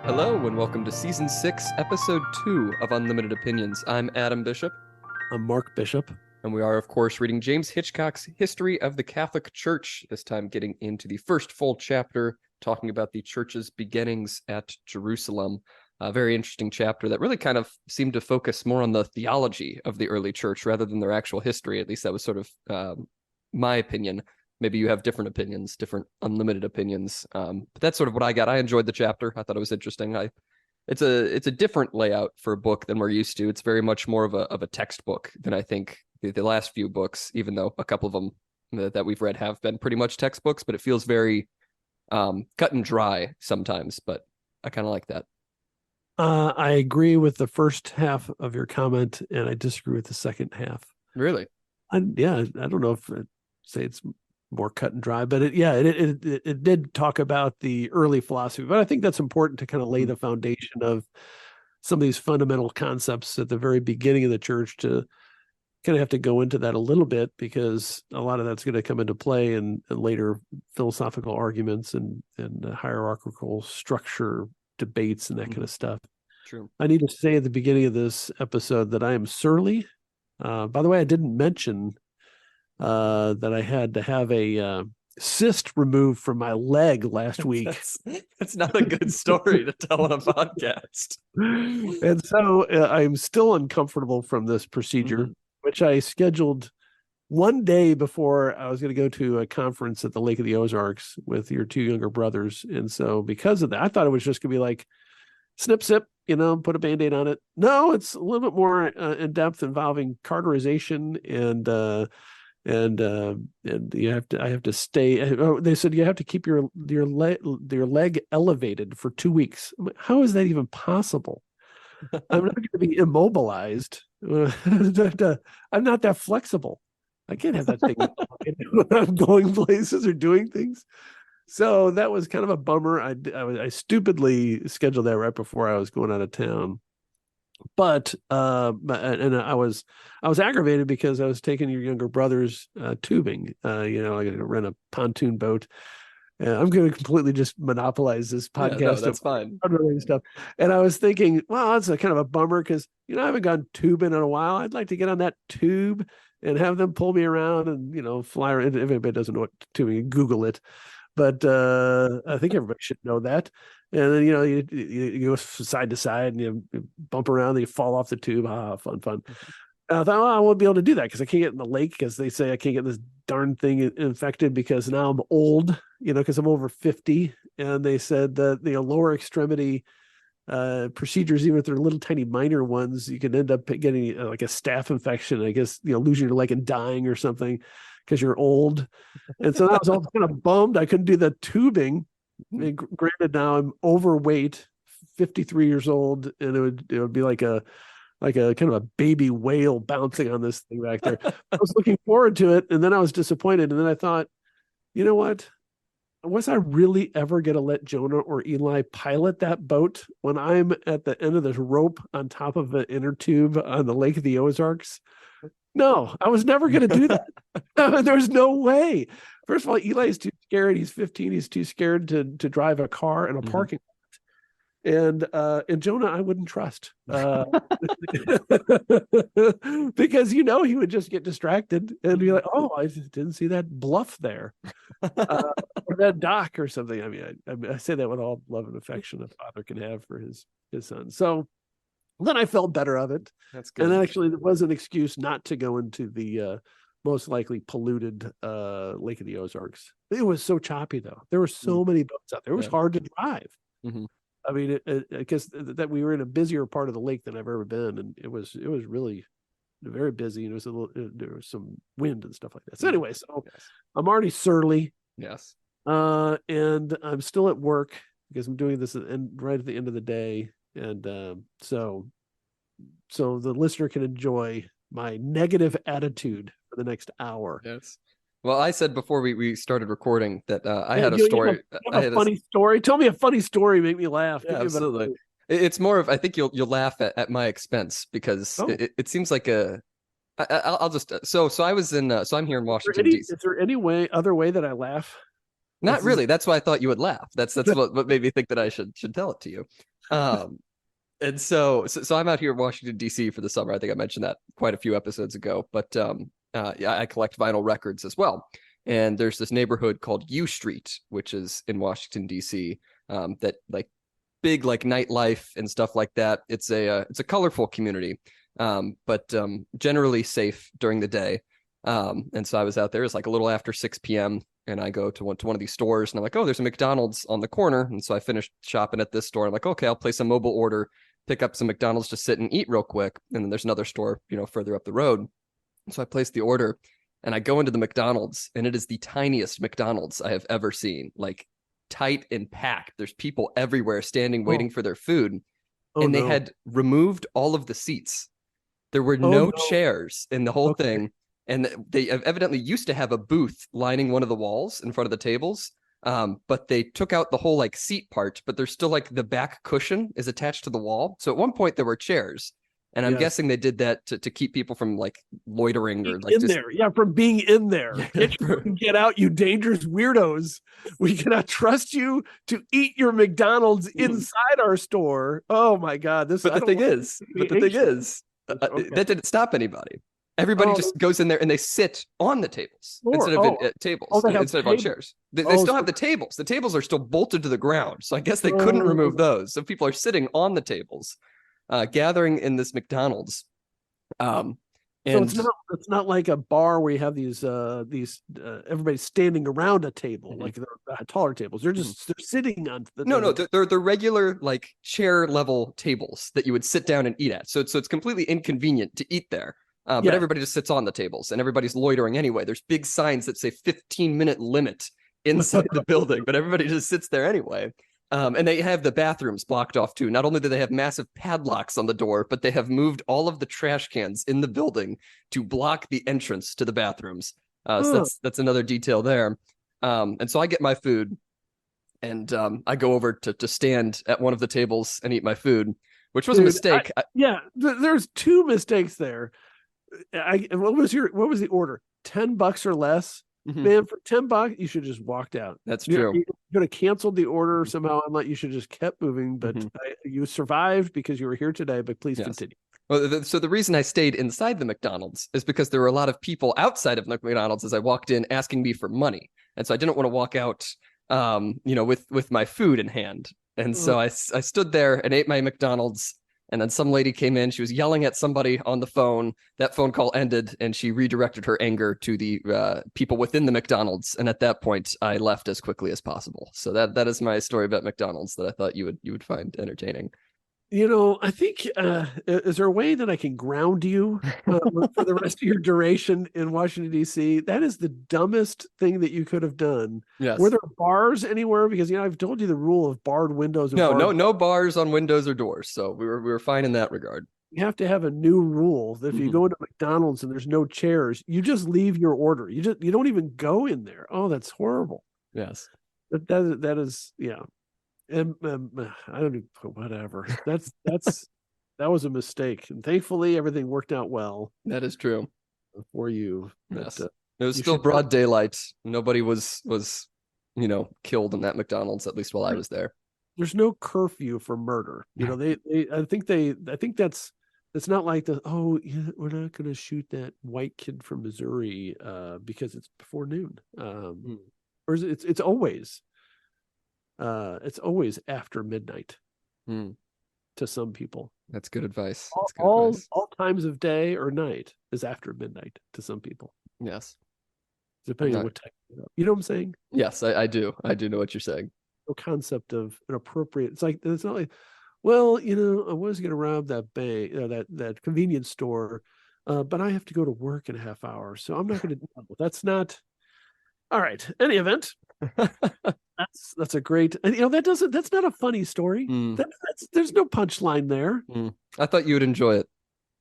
Hello and welcome to Season 6, Episode 2 of Unlimited Opinions. I'm Adam Bishop. I'm Mark Bishop. And we are, of course, reading James Hitchcock's History of the Catholic Church, this time getting into the first full chapter, talking about the church's beginnings at Jerusalem. A very interesting chapter that really kind of seemed to focus more on the theology of the early church rather than their actual history. At least that was sort of my opinion. Maybe you have different opinions, different unlimited opinions. But that's sort of what I got. I enjoyed the chapter. I thought it was interesting. It's a different layout for a book than we're used to. It's very much more of a textbook than I think the last few books, even though a couple of them that we've read have been pretty much textbooks, but it feels very cut and dry sometimes, but I kind of like that. I agree with the first half of your comment, and I disagree with the second half. Really? I don't know if I'd say it's more cut and dry, but it did talk about the early philosophy, but I think that's important to kind of lay the foundation of some of these fundamental concepts at the very beginning of the church, to kind of have to go into that a little bit, because a lot of that's going to come into play in later philosophical arguments and hierarchical structure debates and that kind of stuff. True. I need to say at the beginning of this episode that I am surly. By the way, I didn't mention that I had to have a cyst removed from my leg last week. That's not a good story to tell on a podcast. And so I'm still uncomfortable from this procedure, which I scheduled one day before I was going to go to a conference at the Lake of the Ozarks with your two younger brothers. And so because of that, I thought it was just going to be like snip, sip, put a Band-Aid on it. No, it's a little bit more in depth, involving cauterization and I have to stay. They said you have to keep your leg elevated for 2 weeks. I'm like, how is that even possible? I'm not going to be immobilized. I'm not that flexible. I can't have that thing when I'm going places or doing things. So that was kind of a bummer. I stupidly scheduled that right before I was going out of town. But I was aggravated because I was taking your younger brother's tubing. I got to rent a pontoon boat. I'm going to completely just monopolize this podcast. Yeah, no, that's fine. Stuff. And I was thinking, well, that's a kind of a bummer because I haven't gone tubing in a while. I'd like to get on that tube and have them pull me around and fly around. If anybody doesn't know what tubing, Google it. But I think everybody should know that. And then, you go side to side and you bump around and you fall off the tube. Fun. I thought, I won't be able to do that because I can't get in the lake, because they say I can't get this darn thing infected because now I'm old, because I'm over 50. And they said that the lower extremity procedures, even if they're little tiny minor ones, you can end up getting like a staph infection, I guess, losing your leg and dying or something because you're old. And so I was all kind of bummed I couldn't do the tubing. And granted, now I'm overweight, 53 years old, and it would be like a kind of a baby whale bouncing on this thing back there. I was looking forward to it, and then I was disappointed. And then I thought, you know what? Was I really ever going to let Jonah or Eli pilot that boat when I'm at the end of this rope on top of an inner tube on the Lake of the Ozarks? No, I was never going to do that. There's no way. First of all, Eli is too scared. He's 15. He's too scared to drive a car in a parking lot. And Jonah, I wouldn't trust because he would just get distracted and be like, "Oh, I didn't see that bluff there, or that dock or something." I mean, I say that with all love and affection a father can have for his son. So then I felt better of it. That's good. And actually, there was an excuse not to go into the most likely polluted Lake of the Ozarks. It was so choppy, though. There were so many boats out there. It was hard to drive. I mean, I guess that we were in a busier part of the lake than I've ever been, and it was really very busy, and there was some wind and stuff like that. So anyway, I'm already surly. Yes. And I'm still at work because I'm doing this right at the end of the day. And so the listener can enjoy my negative attitude for the next hour. Yes. Well, I said before we started recording that I had a story. I had a funny story. Tell me a funny story. Make me laugh. Yeah, absolutely. It's more of, I think you'll laugh at my expense because it seems like I'll just so I was in so I'm here in Washington D.C. Is there any other way that I laugh? Not really. That's why I thought you would laugh. That's what made me think that I should tell it to you. Um, and so I'm out here in Washington, D.C. for the summer. I think I mentioned that quite a few episodes ago. But yeah, I collect vinyl records as well. And there's this neighborhood called U Street, which is in Washington, D.C. That like big like nightlife and stuff like that. It's a colorful community, but generally safe during the day. And so I was out there. It's like a little after 6 p.m. and I go to one of these stores and I'm like, oh, there's a McDonald's on the corner. And so I finished shopping at this store. I'm like, okay, I'll place a mobile order, pick up some McDonald's to sit and eat real quick. And then there's another store, further up the road. So I placed the order and I go into the McDonald's and it is the tiniest McDonald's I have ever seen. Like tight and packed. There's people everywhere standing, waiting for their food. And they had removed all of the seats. There were no chairs in the whole thing. And they evidently used to have a booth lining one of the walls in front of the tables. But they took out the whole like seat part, but there's still like the back cushion is attached to the wall. So at one point there were chairs. And I'm guessing they did that to keep people from like loitering or like in there. Yeah, from being in there. Get out, you dangerous weirdos. We cannot trust you to eat your McDonald's inside our store. Oh my God. But the thing is, that didn't stop anybody. Everybody just goes in there and they sit on the tables instead of tables, instead of on chairs. They still have the tables. The tables are still bolted to the ground. So I guess they couldn't remove those. So people are sitting on the tables, gathering in this McDonald's. And so it's not like a bar where you have these everybody standing around a table, like they're taller tables. They're sitting on the they're regular like chair level tables that you would sit down and eat at. So it's completely inconvenient to eat there. But everybody just sits on the tables and everybody's loitering anyway. There's big signs that say 15-minute limit inside the building, but everybody just sits there anyway. And they have the bathrooms blocked off too. Not only do they have massive padlocks on the door, but they have moved all of the trash cans in the building to block the entrance to the bathrooms. So that's another detail there. And so I get my food and I go over to stand at one of the tables and eat my food, which was a mistake. There's two mistakes there. What was the order? $10 or less? Man, for $10, you should just walked out. That's true. You could have canceled the order somehow. I'm like, you should just kept moving, but you survived because you were here today. But please continue. Well, so the reason I stayed inside the McDonald's is because there were a lot of people outside of the McDonald's as I walked in asking me for money, and so I didn't want to walk out, with my food in hand. And so I stood there and ate my McDonald's. And then some lady came in. She was yelling at somebody on the phone. That phone call ended, and she redirected her anger to the people within the McDonald's. And at that point, I left as quickly as possible. So that is my story about McDonald's that I thought you would find entertaining. I think, is there a way that I can ground you for the rest of your duration in Washington, D.C.? That is the dumbest thing that you could have done. Yes. Were there bars anywhere? Because, I've told you the rule of barred windows. No bars on windows or doors. So we were fine in that regard. You have to have a new rule that if you go into McDonald's and there's no chairs, you just leave your order. You don't even go in there. Oh, that's horrible. Yes. That is, yeah. And I don't even, whatever. That was a mistake, and thankfully everything worked out well. That is true for you. Yes, it was still broad daylight. Nobody was killed in that McDonald's, at least while I was there. There's no curfew for murder. I think that's not like we're not going to shoot that white kid from Missouri because it's before noon. Or is it, it's always. It's always after midnight to some people. That's good advice. All times of day or night is after midnight to some people. Yes. Depending on what time. You know what I'm saying? Yes, I do. I do know what you're saying. No concept of an appropriate. It's not like, well, I was going to rob that bank, that convenience store, but I have to go to work in a half hour, so I'm not going to. That's not. All right. Any event. That's a great, and that's not a funny story. There's no punchline there. I thought you would enjoy it.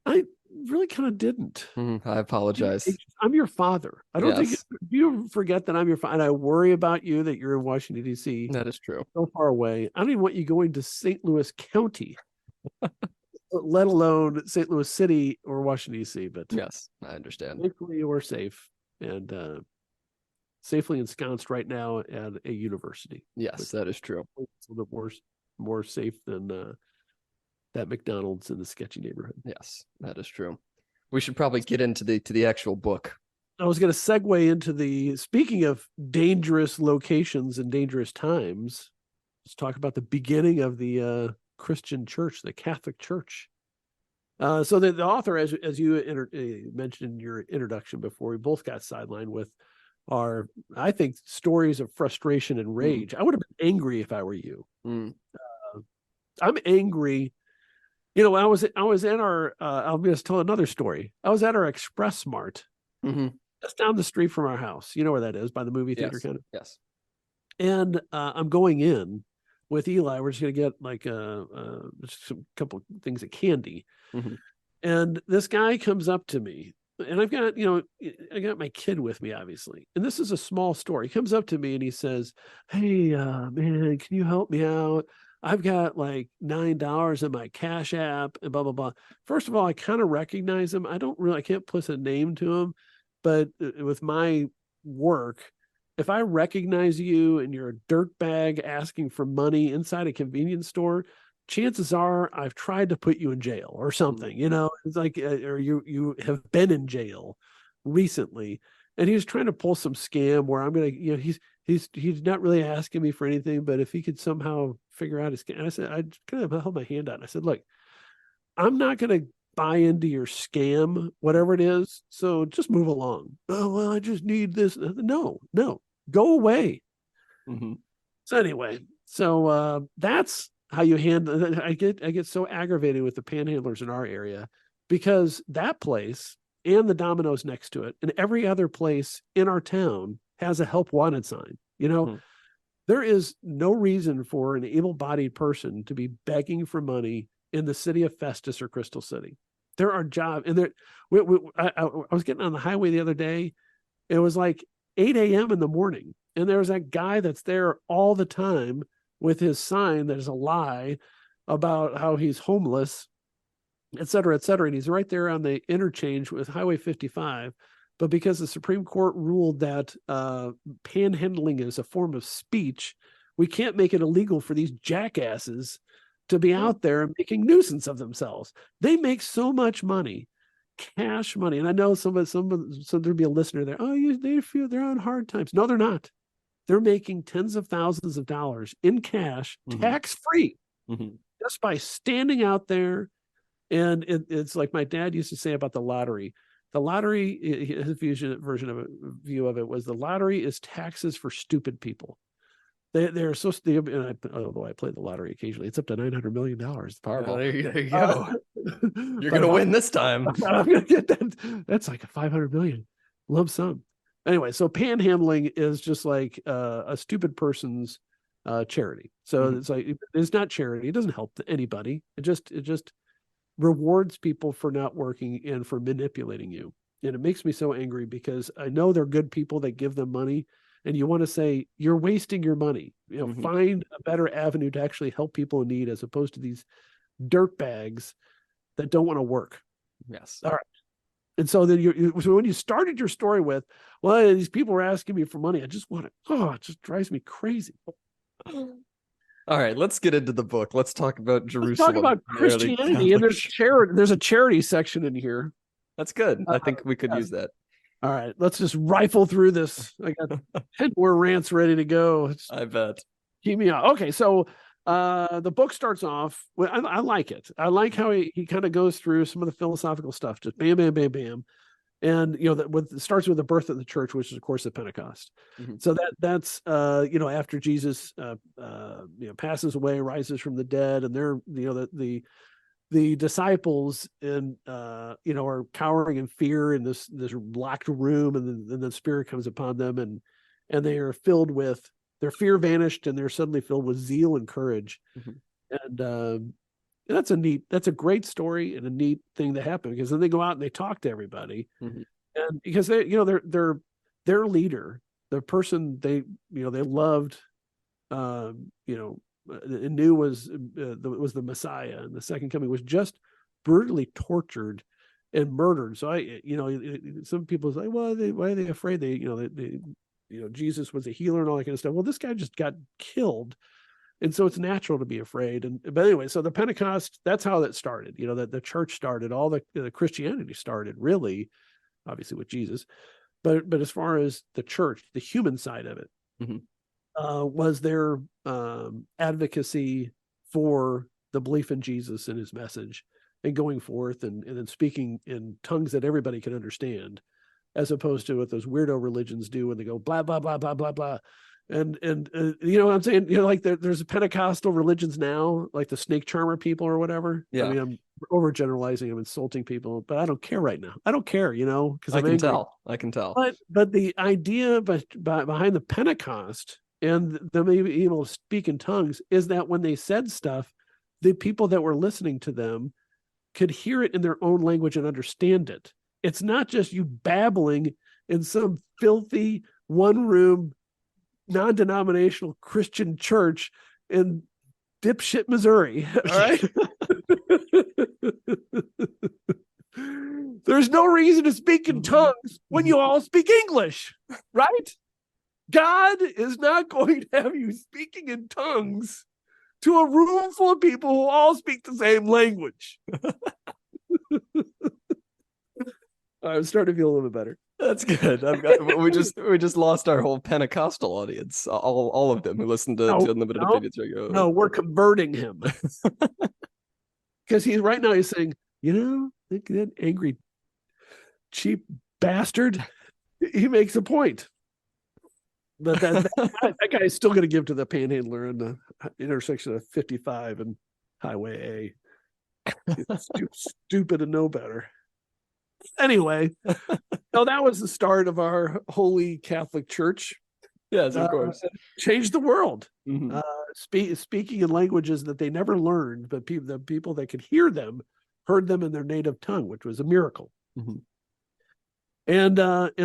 I really kind of didn't. I apologize. I'm your father. I don't think you forget that I'm your father, and I worry about you that you're in Washington, D.C. That is true. So far away. I don't even want you going to St. Louis County, let alone St. Louis City or Washington, D.C. But yes, I understand. Thankfully, you are safe and safely ensconced right now at a university. Yes, that is true. It's a little bit worse. more safe than that McDonald's in the sketchy neighborhood. Yes, that is true. We should probably get into the actual book. I was going to segue into speaking of dangerous locations and dangerous times. Let's talk about the beginning of the Christian church, the Catholic Church. So the author, as you mentioned in your introduction before, we both got sidelined with our, I think, stories of frustration and rage. I would have been angry if I were you. I'm angry. You know, I was at our, I'll just tell another story. I was at our Express Mart, just down the street from our house. You know where that is, by the movie theater, kind of. Yes. And I'm going in with Eli. We're just going to get like just a couple of things of candy. And this guy comes up to me, and I got my kid with me, obviously. And this is a small store. He comes up to me and he says, "Hey, man, can you help me out? I've got like $9 in my Cash App and blah, blah, blah." First of all, I kind of recognize him. I can't put a name to him, but with my work, if I recognize you and you're a dirtbag asking for money inside a convenience store, chances are I've tried to put you in jail or something, you know, it's like, or you have been in jail recently. And he was trying to pull some scam where I'm going to, you know, he's not really asking me for anything, but if he could somehow figure out his scam. And I said, I kind of held my hand out. And I said, "Look, I'm not going to buy into your scam, whatever it is. So just move along." "Oh, well, I just need this." No, go away. So anyway, that's how you handle. I get so aggravated with the panhandlers in our area, because that place and the Domino's next to it and every other place in our town has a help wanted sign. You know, there is no reason for an able-bodied person to be begging for money in the city of Festus or Crystal City. There are jobs, and I was getting on the highway the other day. It was like 8 a.m. in the morning, and there was that guy that's there all the time with his sign that is a lie about how he's homeless, et cetera, et cetera. And he's right there on the interchange with Highway 55. But because the Supreme Court ruled that panhandling is a form of speech, we can't make it illegal for these jackasses to be out there making nuisance of themselves. They make so much money, cash money. And I know so there'd be a listener there. "Oh, they feel they're on hard times." No, they're not. They're making tens of thousands of dollars in cash, tax-free, just by standing out there. And it's like my dad used to say about the lottery. The lottery, his view of it was, the lottery is taxes for stupid people. They're so stupid. Although I play the lottery occasionally, it's up to $900 million. Powerball. There you go. You're going to win this time. I'm going to get that. That's like a $500 million lump sum. Anyway, so panhandling is just like a stupid person's charity. So it's like, it's not charity. It doesn't help anybody. It just rewards people for not working and for manipulating you. And it makes me so angry, because I know they're good people that give them money, and you want to say, you're wasting your money. You know, find a better avenue to actually help people in need, as opposed to these dirt bags that don't want to work. Yes. All right. And so then so when you started your story with, "Well, these people were asking me for money, I just want it just drives me crazy." All right, let's get into the book. Let's talk about Jerusalem. Let's talk about Christianity, and there's a charity section in here. That's good. I think we could use that. All right, let's just rifle through this. I got 10 more rants ready to go. I bet. Keep me up. Okay, so the book starts off. I like it. I like how he kind of goes through some of the philosophical stuff. Just bam, bam, bam, bam. And it starts with the birth of the church, which is of course the Pentecost. So that's after Jesus passes away, rises from the dead, and they're the disciples are cowering in fear in this locked room, and then the Spirit comes upon them, and they are filled with, their fear vanished, and they're suddenly filled with zeal and courage. And that's a great story and a neat thing to happen, because then they go out and they talk to everybody, and because their leader, the person they loved, and knew was the Messiah, and the second coming, was just brutally tortured and murdered. So some people say, "Well, why are they afraid?" Jesus was a healer and all that kind of stuff. Well, this guy just got killed And so it's natural to be afraid. But anyway, so the Pentecost, that's how that started. That the church started, all the Christianity started, really, obviously with Jesus. But as far as the church, the human side of it, was their advocacy for the belief in Jesus and his message, and going forth and then speaking in tongues that everybody can understand, as opposed to what those weirdo religions do when they go blah blah blah blah blah blah. And you know what I'm saying? Like there's Pentecostal religions now, like the snake charmer people or whatever. Yeah. I mean, I'm overgeneralizing, I'm insulting people, but I don't care right now. I don't care, because I can tell. But the idea behind the Pentecost and them being able to speak in tongues is that when they said stuff, the people that were listening to them could hear it in their own language and understand it. It's not just you babbling in some filthy one-room non-denominational Christian church in dipshit Missouri. All right. There's no reason to speak in tongues when you all speak English, right? God is not going to have you speaking in tongues to a room full of people who all speak the same language. I'm starting to feel a little bit better. That's good. We just lost our whole Pentecostal audience, all of them who listened to Unlimited Opinions. No, we're converting him because he's saying, that angry, cheap bastard. He makes a point, but that guy is still going to give to the panhandler in the intersection of 55 and Highway A. It's stupid and know better. Anyway, so that was the start of our Holy Catholic Church. Yes, of course. Changed the world. Speaking in languages that they never learned, but the people that could hear them heard them in their native tongue, which was a miracle. And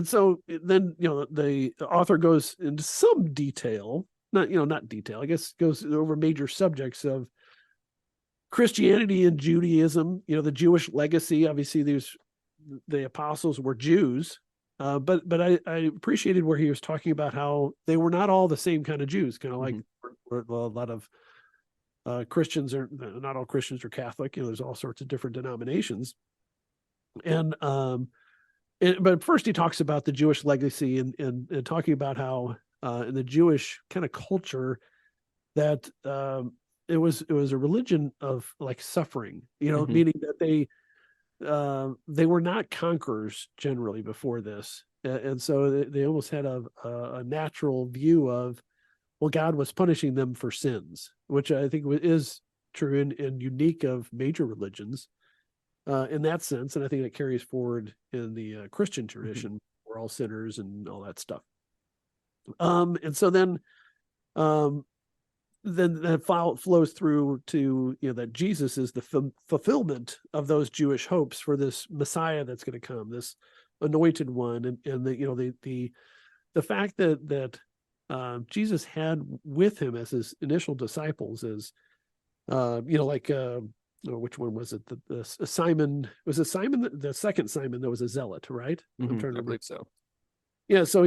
so then the author goes into some detail, not detail, I guess, goes over major subjects of Christianity and Judaism. The Jewish legacy. Obviously, the apostles were Jews, but I appreciated where he was talking about how they were not all the same kind of Jews, kind of like a lot of Christians are not all Christians are Catholic. There's all sorts of different denominations, but first he talks about the Jewish legacy and talking about how in the Jewish kind of culture that it was a religion of like suffering, meaning that they were not conquerors generally before this. And so they almost had a natural view of, well, God was punishing them for sins, which I think is true and unique of major religions in that sense. And I think that carries forward in the Christian tradition. We're all sinners and all that stuff. And so then that flows through to that Jesus is the fulfillment of those Jewish hopes for this Messiah that's going to come, this anointed one, and the fact that Jesus had with him as his initial disciples is which one was it? The Simon, was it Simon? The second Simon that was a zealot, right? I'm trying to remember. I believe so. Yeah, so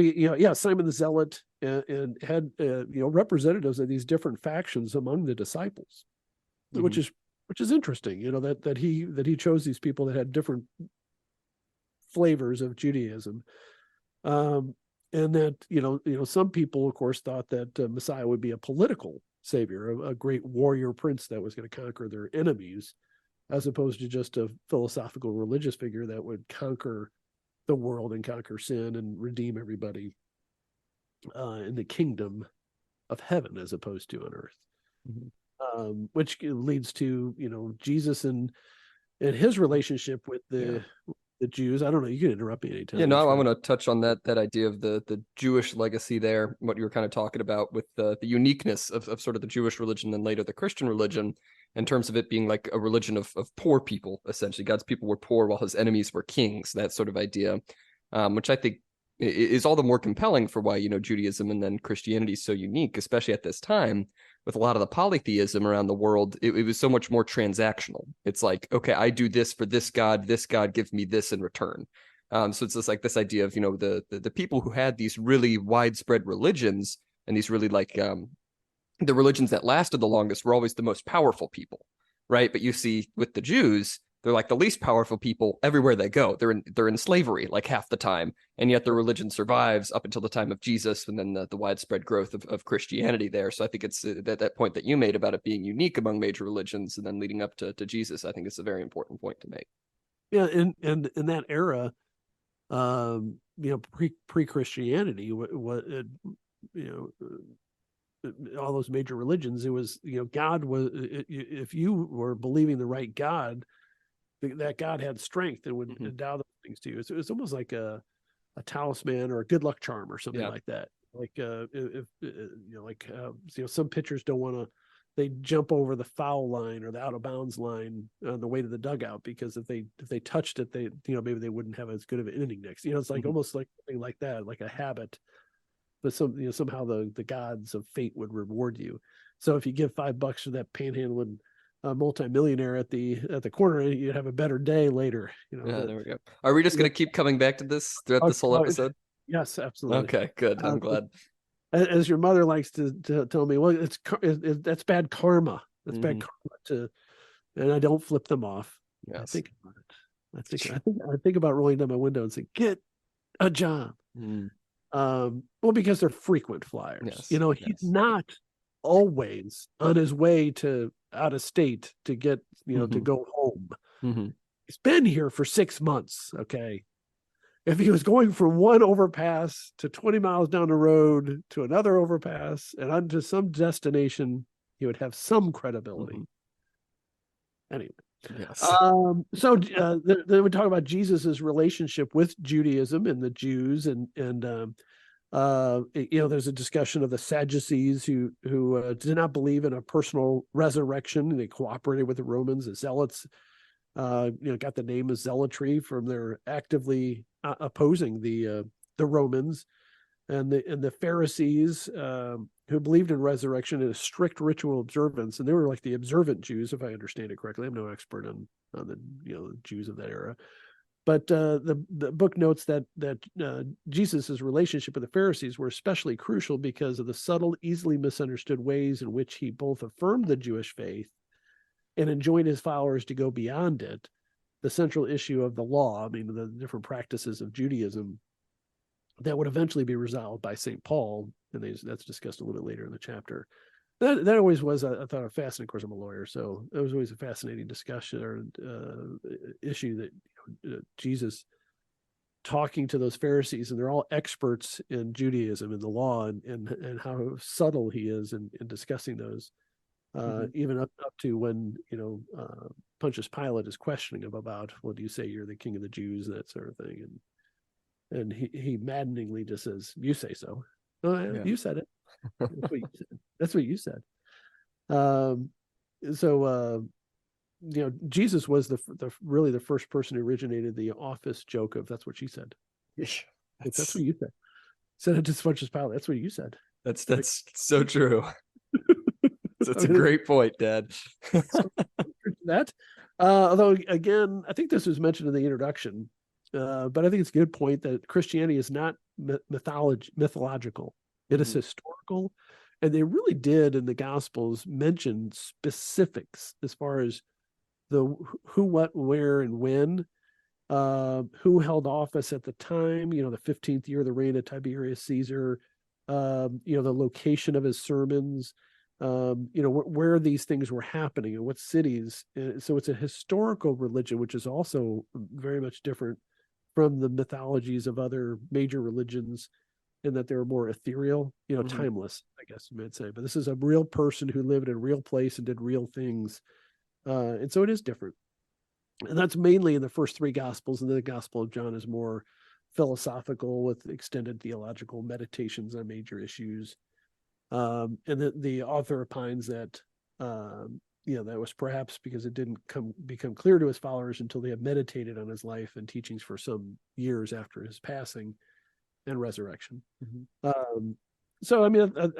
Simon the Zealot and had representatives of these different factions among the disciples, which is interesting. That he chose these people that had different flavors of Judaism, and that some people, of course, thought that Messiah would be a political savior, a great warrior prince that was going to conquer their enemies, as opposed to just a philosophical religious figure that would conquer the world and conquer sin and redeem everybody in the kingdom of heaven as opposed to on earth. Which leads to Jesus and his relationship with the Jews. I don't know, you can interrupt me anytime. I want to touch on that idea of the Jewish legacy there, what you were kind of talking about with the uniqueness of sort of the Jewish religion and later the Christian religion, in terms of it being like a religion of poor people. Essentially, God's people were poor while his enemies were kings, that sort of idea, which I think is all the more compelling for why Judaism and then Christianity is so unique, especially at this time with a lot of the polytheism around the world. It was so much more transactional. It's like, okay, I do this for this God gives me this in return. So it's just like this idea of the people who had these really widespread religions and these really like the religions that lasted the longest were always the most powerful people, right? But you see with the Jews, they're like the least powerful people everywhere they go. They're in slavery like half the time, and yet the religion survives up until the time of Jesus, and then the widespread growth of Christianity there. So I think it's that point that you made about it being unique among major religions, and then leading up to Jesus. I think it's a very important point to make. Yeah, and in that era, pre-Christianity, what all those major religions, it was, God was, if you were believing the right God, that God had strength and would endow those things to you. It's almost like a talisman or a good luck charm or something like that. Like some pitchers don't want to, they jump over the foul line or the out of bounds line on the way to the dugout, because if they touched it, they maybe they wouldn't have as good of an inning next. It's like almost like something like that, like a habit. But somehow the gods of fate would reward you. So if you give $5 to that panhandling multimillionaire at the corner, you'd have a better day later. There we go. Are we just going to keep coming back to this throughout this whole episode? Yes, absolutely. Okay, good. I'm glad. As your mother likes to tell me, well, that's bad karma. That's bad karma and I don't flip them off. Yes. I think about it. I think about rolling down my window and saying, "Get a job." Well, because they're frequent flyers. Yes. He's not always on his way to out of state to get, to go home. He's been here for 6 months. Okay. If he was going from one overpass to 20 miles down the road to another overpass and onto some destination, he would have some credibility. Anyway. Yes. So then we talk about Jesus's relationship with Judaism and the Jews, and there's a discussion of the Sadducees who did not believe in a personal resurrection. They cooperated with the Romans. The Zealots, got the name of zealotry from their actively opposing the Romans, and the Pharisees, who believed in resurrection and a strict ritual observance, and they were like the observant Jews, if I understand it correctly. I'm no expert on the Jews of that era, but the book notes that Jesus's relationship with the Pharisees were especially crucial because of the subtle, easily misunderstood ways in which he both affirmed the Jewish faith and enjoined his followers to go beyond it. The central issue of the law, the different practices of Judaism, that would eventually be resolved by St. Paul, and that's discussed a little bit later in the chapter. That always was, I thought, a fascinating. Of course, I'm a lawyer, so it was always a fascinating discussion or issue that Jesus talking to those Pharisees, and they're all experts in Judaism and the law, and how subtle he is in discussing those, even up to when Pontius Pilate is questioning him about, well, do you say you're the king of the Jews, that sort of thing, and he maddeningly just says, "You say so." Oh, yeah. You said it. That's what you said. Jesus was really the first person who originated the office joke of "that's what she said." That's what you said. Said it to Pontius Pilate. That's what you said. That's so true. That's a great point, Dad. That, although again, I think this was mentioned in the introduction. But I think it's a good point that Christianity is not mythological. It is historical. And they really did in the Gospels mention specifics as far as the who, what, where, and when, who held office at the time, the 15th year of the reign of Tiberius Caesar, the location of his sermons, where these things were happening and what cities. So it's a historical religion, which is also very much different from the mythologies of other major religions, in that they're more ethereal, timeless, I guess you might say. But this is a real person who lived in a real place and did real things. And so it is different. And that's mainly in the first three Gospels. And then the Gospel of John is more philosophical with extended theological meditations on major issues. And the author opines that, that was perhaps because it didn't become clear to his followers until they had meditated on his life and teachings for some years after his passing and resurrection. So, I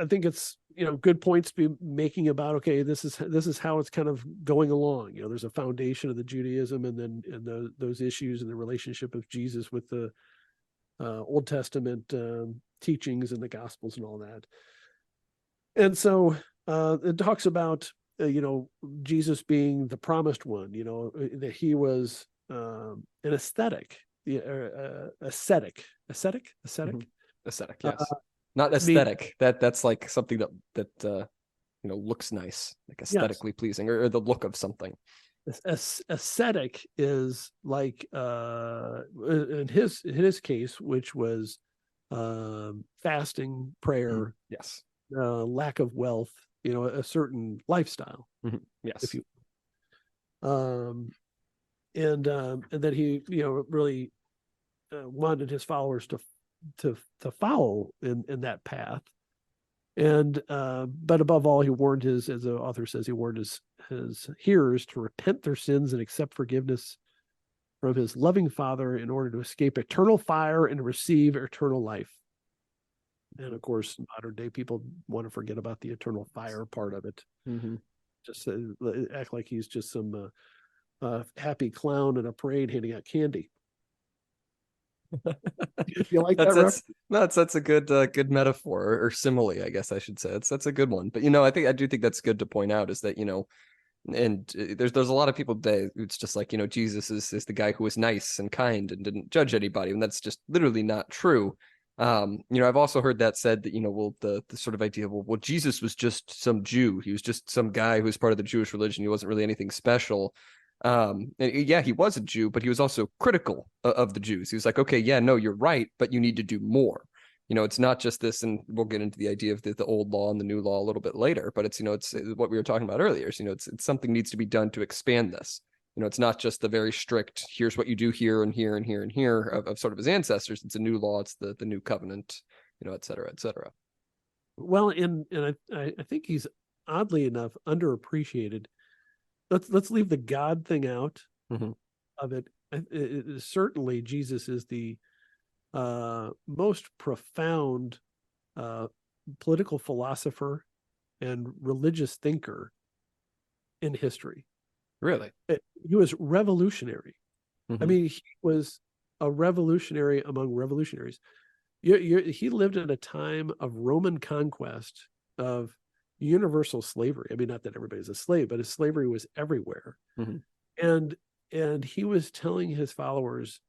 think it's, good points to be making about, okay, this is how it's kind of going along. There's a foundation of the Judaism, and those issues and the relationship of Jesus with the Old Testament teachings and the Gospels and all that. And so It talks about Jesus being the promised one. That he was an ascetic, ascetic. Mhm. Aesthetic, Uh, yes. Not I mean, aesthetic. That's like something that looks nice, like yes, aesthetically pleasing, or the look of something. ascetic is like in his case, which was fasting, Mhm. prayer, Yes. lack of wealth, a certain lifestyle, Mhm. if Yes. you and that he really wanted his followers to follow in that path. And but above all, he warned his, as the author says, he warned his hearers to repent their sins and accept forgiveness from his loving Father in order to escape eternal fire and receive eternal life. And of course, modern day people want to forget about the eternal fire part of it. Mm-hmm. Just act like he's just some happy clown in a parade handing out candy. You like that reference? That's a good metaphor, or simile, I guess I should say. That's a good one. But I do think that's good to point out, is that and there's a lot of people today. It's just like Jesus is the guy who was nice and kind and didn't judge anybody, and that's just literally not true. I've also heard that said that well, the sort of idea of, well, Jesus was just some Jew. He was just some guy who was part of the Jewish religion. He wasn't really anything special. And yeah, he was a Jew, but he was also critical of the Jews. He was like, okay, yeah, no, you're right, but you need to do more. It's not just this, and we'll get into the idea of the old law and the new law a little bit later, but it's what we were talking about earlier. So, it's something needs to be done to expand this. It's not just the very strict, here's what you do here and here and here and here of sort of his ancestors. It's a new law. It's the new covenant, et cetera, et cetera. Well, and I think he's oddly enough underappreciated. Let's leave the God thing out Mm-hmm. of it. Certainly, Jesus is the most profound political philosopher and religious thinker in history. Really? He was revolutionary. Mm-hmm. I mean, he was a revolutionary among revolutionaries. He lived in a time of Roman conquest, of universal slavery. I mean, not that everybody's a slave, but his slavery was everywhere. Mm-hmm. And he was telling his followers,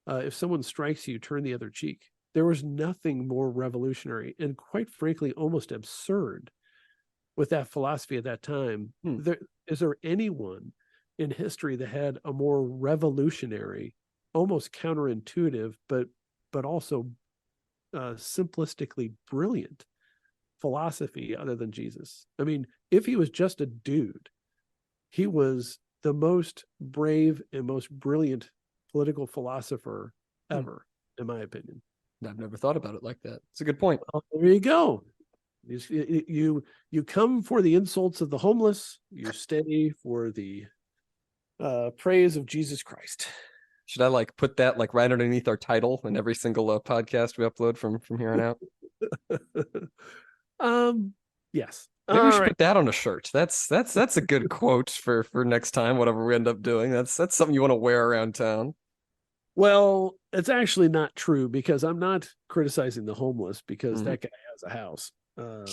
if someone strikes you, turn the other cheek. There was nothing more revolutionary and, quite frankly, almost absurd with that philosophy at that time. Is there anyone in history that had a more revolutionary, almost counterintuitive, but also simplistically brilliant philosophy other than Jesus? I mean, if he was just a dude, he was the most brave and most brilliant political philosopher ever, in my opinion. I've never thought about it like that. It's a good point. Well, there you go. You come for the insults of the homeless. You stay for the praise of Jesus Christ. Should I put that right underneath our title in every single podcast we upload from here on out? Yes. Maybe we should put that on a shirt. That's a good quote for next time, whatever we end up doing. That's something you want to wear around town. Well, it's actually not true, because I'm not criticizing the homeless, because that guy has a house. But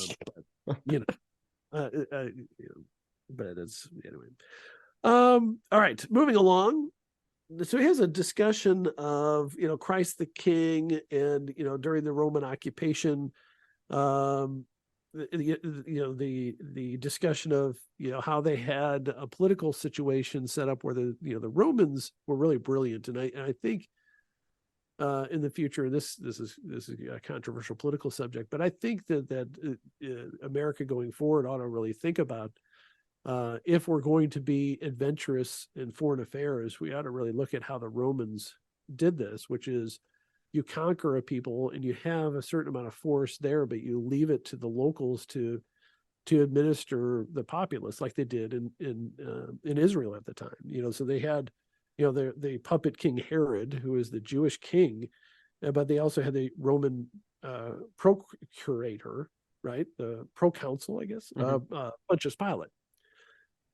it's anyway. All right, moving along. So he has a discussion of Christ the King, and during the Roman occupation, the discussion of how they had a political situation set up where the Romans were really brilliant, and I think in the future, this is a controversial political subject, but I think that America going forward ought to really think about, if we're going to be adventurous in foreign affairs, we ought to really look at how the Romans did this, which is, you conquer a people and you have a certain amount of force there, but you leave it to the locals to administer the populace, like they did in Israel at the time. So they had the puppet King Herod, who is the Jewish king, but they also had the Roman procurator, right? The proconsul, I guess, Pontius Pilate.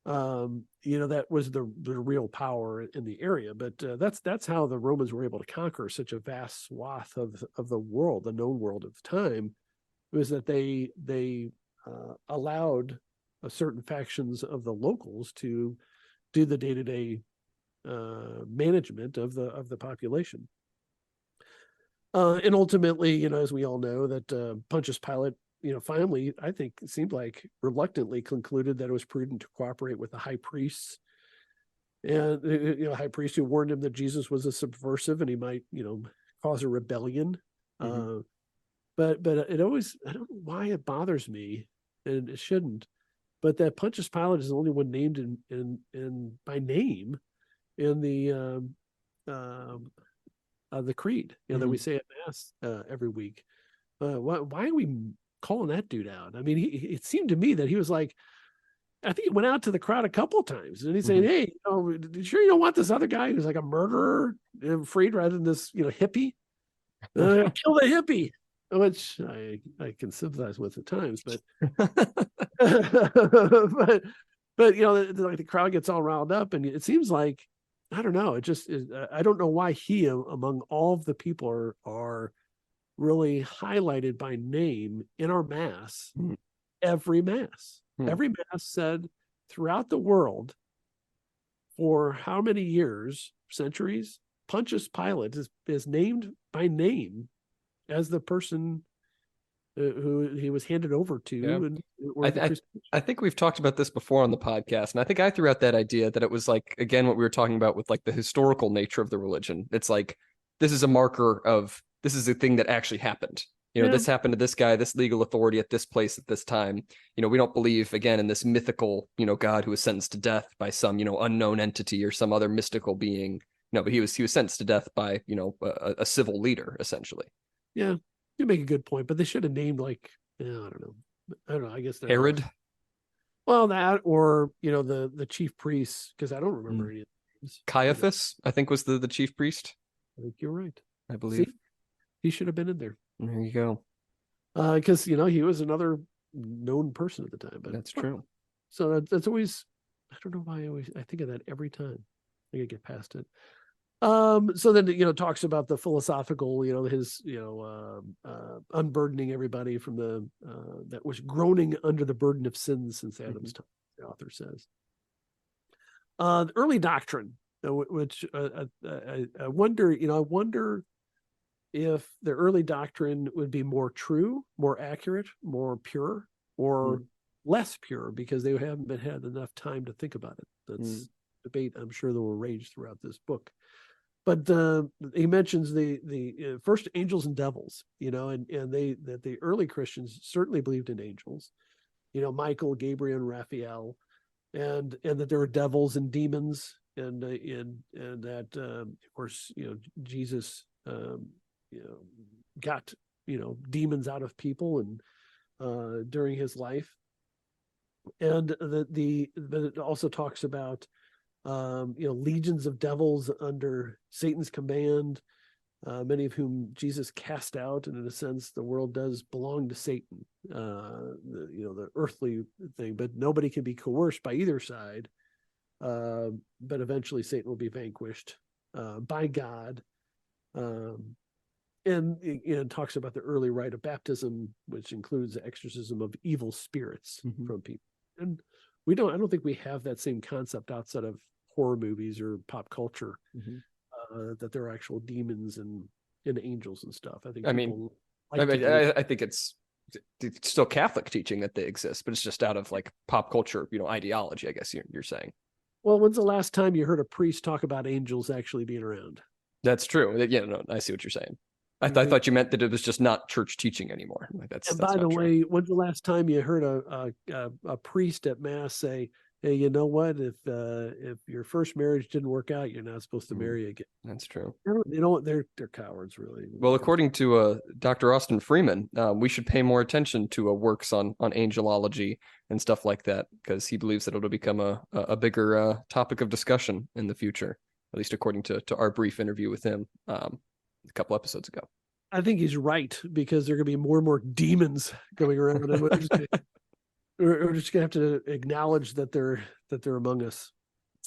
That was the real power in the area, but that's how the Romans were able to conquer such a vast swath of the world, the known world at the time, was that they allowed certain factions of the locals to do the day-to-day management of the population. And ultimately, as we all know, that Pontius Pilate, finally, I think it seemed like reluctantly concluded that it was prudent to cooperate with the high priests. And, high priest who warned him that Jesus was a subversive and he might, cause a rebellion. Mm-hmm. But it always, I don't know why it bothers me, and it shouldn't, but that Pontius Pilate is the only one named in by name in the creed, that we say at mass every week. Why are we calling that dude out? I mean, it seemed to me that he was like, I think he went out to the crowd a couple of times, and he's saying, "Hey, you sure you don't want this other guy who's like a murderer freed rather than this, hippie? Kill the hippie," which I can sympathize with at times, but but like the crowd gets all riled up, and it seems like, I don't know. It just is, I don't know why he, among all of the people, are really highlighted by name in our mass. Every mass, every mass said throughout the world for how many years, centuries, Pontius Pilate is named by name as the person who he was handed over to. Yeah. I think we've talked about this before on the podcast, and I think I threw out that idea that it was like, again, what we were talking about with like the historical nature of the religion. It's like, this is a marker of, this is a thing that actually happened. This happened to this guy, this legal authority at this place at this time. We don't believe, again, in this mythical, God who was sentenced to death by some, unknown entity or some other mystical being. No, but he was sentenced to death by, a civil leader, essentially. Yeah, you make a good point, but they should have named like, I don't know. I guess Herod. Well, that, or the chief priests, because I don't remember any of the names. Caiaphas, I think, was the chief priest. I think you're right. I believe. See? He should have been in there. There you go. Because he was another known person at the time. But that's true. So that's always, I don't know why I think of that every time. I gotta get past it. So then talks about the philosophical, his unburdening everybody from the that was groaning under the burden of sins since Adam's time, the author says. The early doctrine, which I wonder if the early doctrine would be more true, more accurate, more pure, or less pure, because they haven't had enough time to think about it. That's debate, I'm sure, that will rage throughout this book. But he mentions the first angels and devils, and that the early Christians certainly believed in angels, Michael, Gabriel, and Raphael, and that there were devils and demons, and that of course Jesus got demons out of people and during his life, and but it also talks about legions of devils under Satan's command, many of whom Jesus cast out, and in a sense the world does belong to Satan, the earthly thing, but nobody can be coerced by either side, but eventually Satan will be vanquished by God. And it talks about the early rite of baptism, which includes the exorcism of evil spirits from people. And I don't think we have that same concept outside of horror movies or pop culture, that there are actual demons and angels and stuff. I think I think it's still Catholic teaching that they exist, but it's just out of like pop culture, ideology, I guess you're saying. Well, when's the last time you heard a priest talk about angels actually being around? That's true. Yeah, no, I see what you're saying. I thought you meant that it was just not church teaching anymore. Like that's. And by the way, when's the last time you heard a priest at mass say, "Hey, you know what? If your first marriage didn't work out, you're not supposed to marry again"? That's true. They're cowards, really. Well, according to Dr. Austin Freeman, we should pay more attention to works on angelology and stuff like that, because he believes that it'll become a bigger topic of discussion in the future. At least according to our brief interview with him a couple episodes ago. I think he's right, because there are going to be more and more demons going around, and we're just going to have to acknowledge that they're among us.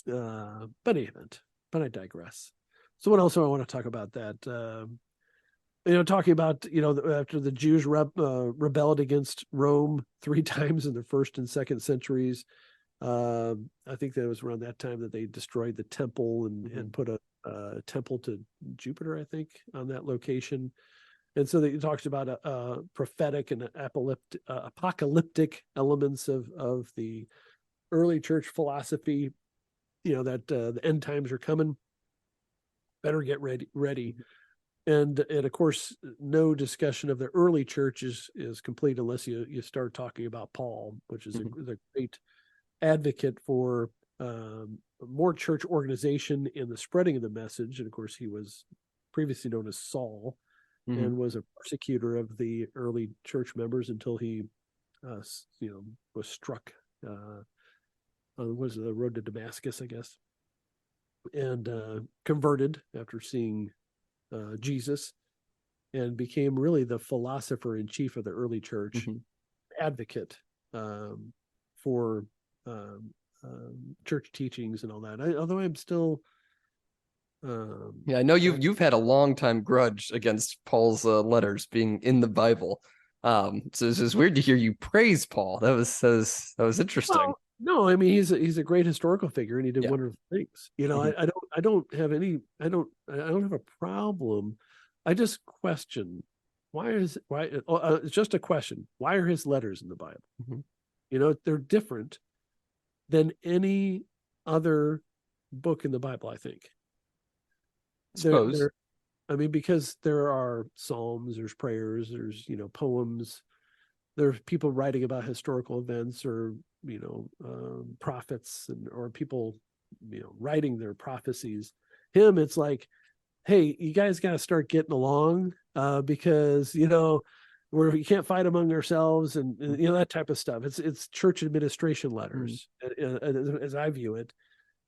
But I digress. So what else do I want to talk about that? talking about, after the Jews rebelled against Rome 3 times in the first and second centuries. I think that it was around that time that they destroyed the temple and put a temple to Jupiter, I think, on that location. And so that he talks about prophetic and apocalyptic elements of the early church philosophy, that the end times are coming. Better get ready. And of course, no discussion of the early church is complete unless you start talking about Paul, which is a great advocate for more church organization in the spreading of the message. And of course, he was previously known as Saul and was a persecutor of the early church members until he, was struck. Was the road to Damascus, I guess, and converted after seeing Jesus, and became really the philosopher in chief of the early church, advocate for church teachings and all that. Although I'm still, I know you've had a long time grudge against Paul's letters being in the Bible. So it's just weird to hear you praise Paul. That was interesting. Well, no, I mean he's a great historical figure, and he did wonderful things. I don't have a problem. I just question it's just a question. Why are his letters in the Bible? They're different than any other book in the Bible, I think. Suppose. Because there are Psalms, there's prayers, there's, poems, there's people writing about historical events, or, prophets, or people, writing their prophecies. Him, it's like, hey, you guys got to start getting along, because, we can't fight among ourselves, and that type of stuff. It's church administration letters, as I view it,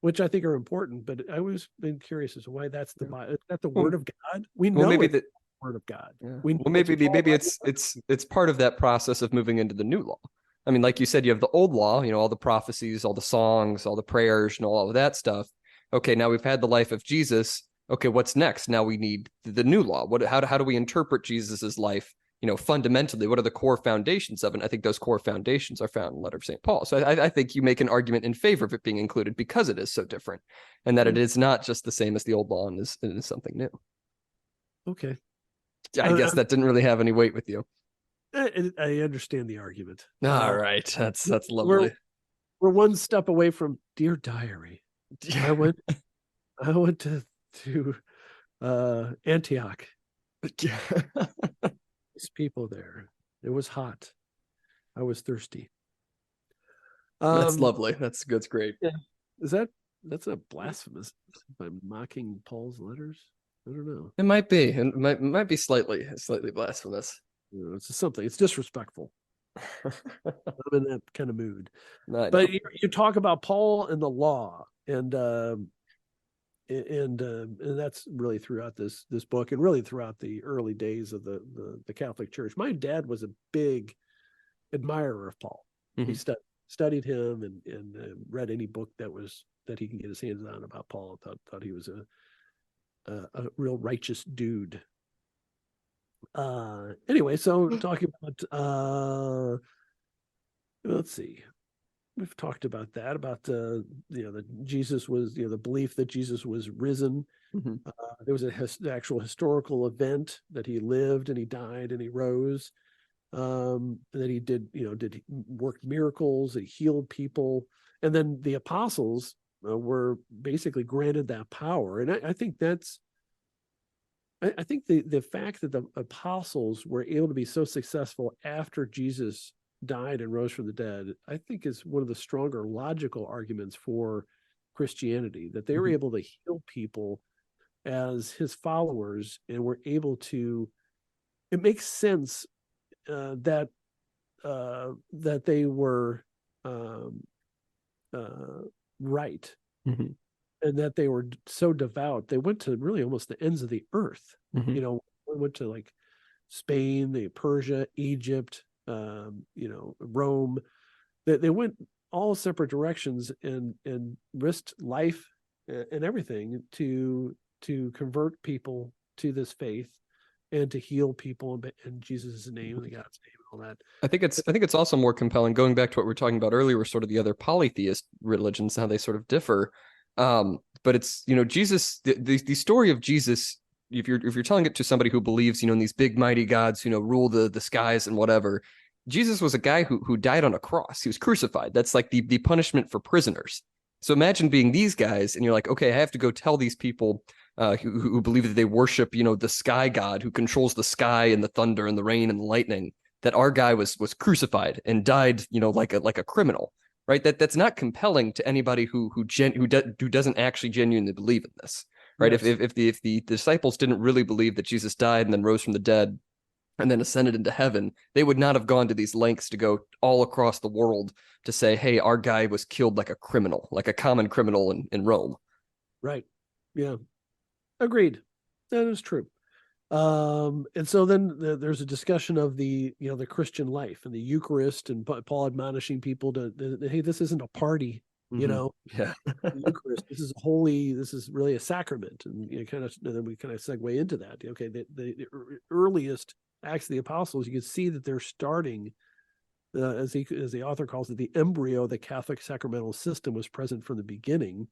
which I think are important. But I always been curious as to why that's the Bible. Is that the Word of God? We know maybe it's the Word of God. Yeah. Maybe it's part of that process of moving into the new law. I mean, like you said, you have the old law, all the prophecies, all the songs, all the prayers, all of that stuff. Okay, now we've had the life of Jesus. Okay, what's next? Now we need the new law. How do we interpret Jesus's life? Fundamentally, what are the core foundations of it? And I think those core foundations are found in the letter of St. Paul. So I think you make an argument in favor of it being included because it is so different, and that it is not just the same as the old law and is something new. Okay. I guess that didn't really have any weight with you. I understand the argument. All right. That's lovely. We're one step away from Dear Diary. I went to Antioch. These people there. It was hot. I was thirsty. That's lovely. That's great. Yeah. That's a blasphemous by mocking Paul's letters? I don't know. It might be. It might be slightly blasphemous. It's something. It's disrespectful. I'm in that kind of mood. But you talk about Paul and the law, and that's really throughout this book, and really throughout the early days of the Catholic Church. My dad was a big admirer of Paul. He studied him and read any book that he can get his hands on about Paul. Thought he was a real righteous dude. Anyway, so talking about let's see. We've talked about that, about that Jesus was, the belief that Jesus was risen. There was an actual historical event that he lived and he died and he rose. And that he did work miracles, he healed people. And then the apostles were basically granted that power. And I think I think the fact that the apostles were able to be so successful after Jesus died and rose from the dead, I think is one of the stronger logical arguments for Christianity, that they were able to heal people as his followers and were able to, it makes sense that they were right, and that they were so devout. They went to really almost the ends of the earth. Went to like Spain, Persia, Egypt, Rome. They went all separate directions and risked life and everything to convert people to this faith and to heal people in Jesus' name and the God's name and all that. I think it's also more compelling, going back to what we were talking about earlier, were sort of the other polytheist religions, how they sort of differ. But it's, Jesus, the story of Jesus, if you're telling it to somebody who believes, in these big mighty gods, rule the skies and whatever, Jesus was a guy who died on a cross. He was crucified. That's like the punishment for prisoners. So imagine being these guys, and you're like, okay, I have to go tell these people who believe that they worship, the sky god who controls the sky and the thunder and the rain and the lightning, that our guy was crucified and died, like a criminal, right? That's not compelling to anybody who doesn't actually genuinely believe in this, right? Yes. If the disciples didn't really believe that Jesus died and then rose from the dead and then ascended into heaven, they would not have gone to these lengths to go all across the world to say, hey, our guy was killed like a criminal, like a common criminal in Rome. Right. Yeah. Agreed. That is true. And so then there's a discussion of the Christian life and the Eucharist, and Paul admonishing people hey, this isn't a party, Yeah. The Eucharist, this is really a sacrament. And then we kind of segue into that. Okay. The earliest Acts of the Apostles, you can see that they're starting, as the author calls it, the embryo of the Catholic sacramental system was present from the beginning.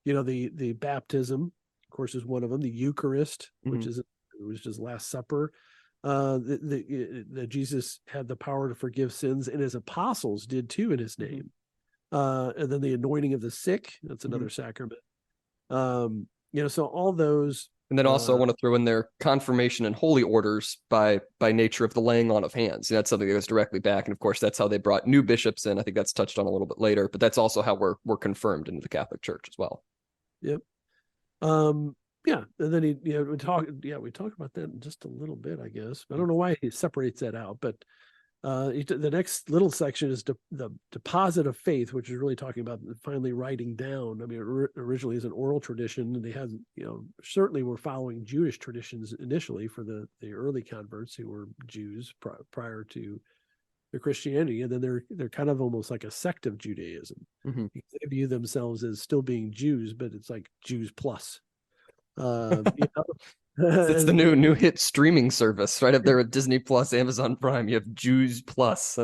The baptism, of course, is one of them. The Eucharist, which was just Last Supper. That Jesus had the power to forgive sins, and his apostles did too in his name. And then the anointing of the sick, that's another sacrament. So all those. And then also I want to throw in there confirmation and holy orders by nature of the laying on of hands. That's something that goes directly back. And of course, that's how they brought new bishops in. I think that's touched on a little bit later, but that's also how we're confirmed into the Catholic Church as well. Yep. Yeah. And then we talk about that in just a little bit, I guess. I don't know why he separates that out, but the next little section is the deposit of faith, which is really talking about finally writing down. I mean, originally is an oral tradition, and they had, certainly were following Jewish traditions initially for the early converts who were Jews prior to the Christianity, and then they're kind of almost like a sect of Judaism. They view themselves as still being Jews, but it's like Jews plus. It's the new hit streaming service right up there with Disney Plus, Amazon Prime. You have Jews Plus.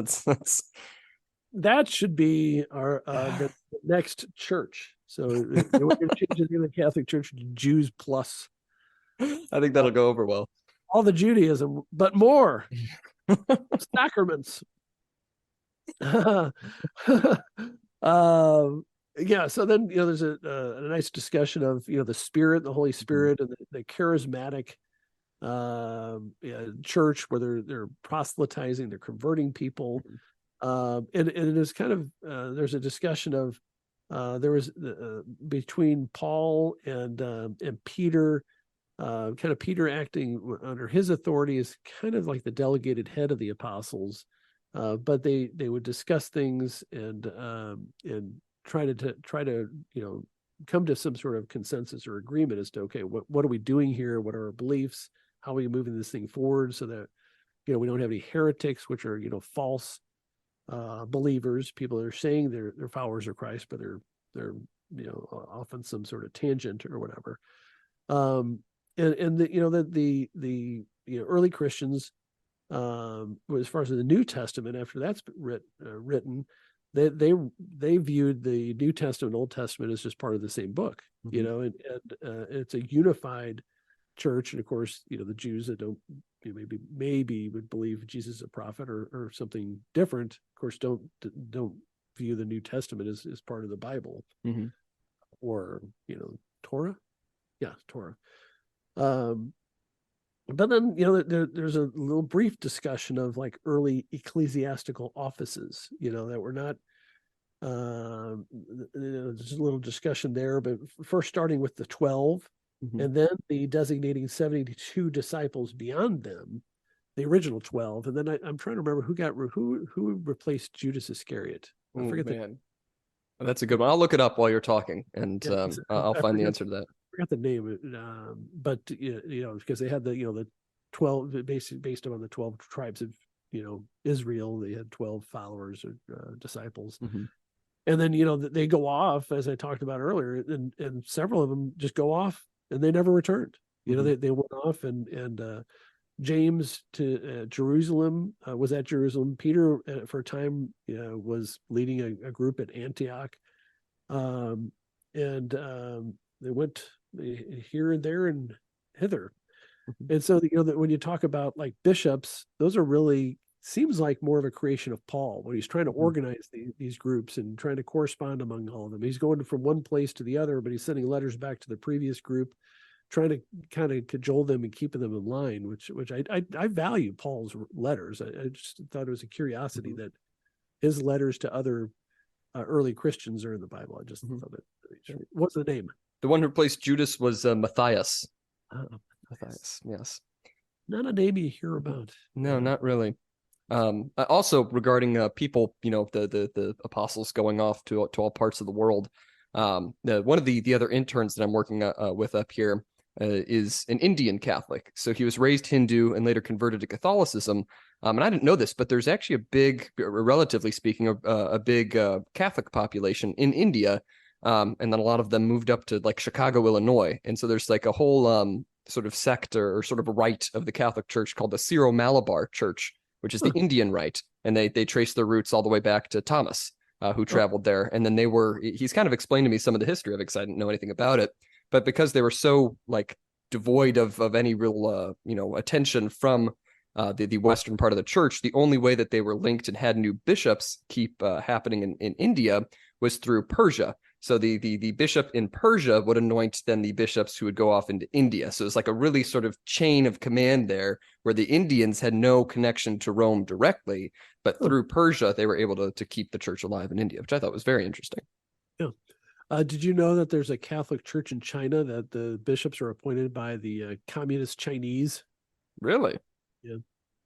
That should be our the next church. So we're going to change the Catholic Church to Jews Plus. I think that'll go over well. All the Judaism, but more sacraments. Yeah. So then, there's a nice discussion of, the Spirit, the Holy Spirit, and the charismatic church, where they're proselytizing, they're converting people. And it is kind of, there's a discussion of, there was between Paul and Peter, kind of Peter acting under his authority as kind of like the delegated head of the apostles. But they would discuss things and try to come to some sort of consensus or agreement as to, okay, what are we doing here? What are our beliefs? How are we moving this thing forward so that we don't have any heretics, which are false believers, people that are saying they're followers of Christ, but they're often some sort of tangent or whatever. And the early Christians, as far as the New Testament, after that's written, they viewed the New Testament and Old Testament as just part of the same book, and it's a unified church. And of course, the Jews that don't maybe would believe Jesus is a prophet or something different, of course, don't view the New Testament as part of the Bible, or Torah. Yeah, Torah. But then, there's a little brief discussion of like early ecclesiastical offices, that were not, there's a little discussion there, but first starting with the 12, and then the designating 72 disciples beyond them, the original 12. And then I'm trying to remember who replaced Judas Iscariot. I forget man. That's a good one. I'll look it up while you're talking, and I'll find the answer to that. I forgot the name, but because they had the 12 based on the 12 tribes of Israel, they had 12 followers or disciples, and then they go off, as I talked about earlier, and several of them just go off and they never returned. They went off and James to Jerusalem, was at Jerusalem. Peter, for a time, was leading a group at Antioch. They went here and there and hither. And so, that when you talk about like bishops, those are really seems like more of a creation of Paul, when he's trying to organize these groups and trying to correspond among all of them. He's going from one place to the other, but he's sending letters back to the previous group, trying to kind of cajole them and keeping them in line, which I value Paul's letters. I just thought it was a curiosity that his letters to other early Christians are in the Bible. I just thought that. What's the name? The one who replaced Judas was Matthias. Matthias, yes. Not a name you hear about. No, not really. Also regarding people, the apostles going off to all parts of the world. One of the other interns that I'm working with up here is an Indian Catholic. So he was raised Hindu and later converted to Catholicism. And I didn't know this, but there's actually a big, relatively speaking, a big Catholic population in India. And then a lot of them moved up to like Chicago, Illinois. And so there's like a whole sort of sect or sort of a rite of the Catholic Church called the Syro-Malabar Church, which is the Indian rite. And they trace their roots all the way back to Thomas, who traveled there. And then he's kind of explained to me some of the history of it because I didn't know anything about it. But because they were so like devoid of any real, attention from the Western part of the church, the only way that they were linked and had new bishops keep happening in India was through Persia. So the bishop in Persia would anoint then the bishops who would go off into India. So it's like a really sort of chain of command there, where the Indians had no connection to Rome directly, but through Persia, they were able to keep the church alive in India, which I thought was very interesting. Yeah. Did you know that there's a Catholic church in China that the bishops are appointed by the communist Chinese? Really? Yeah.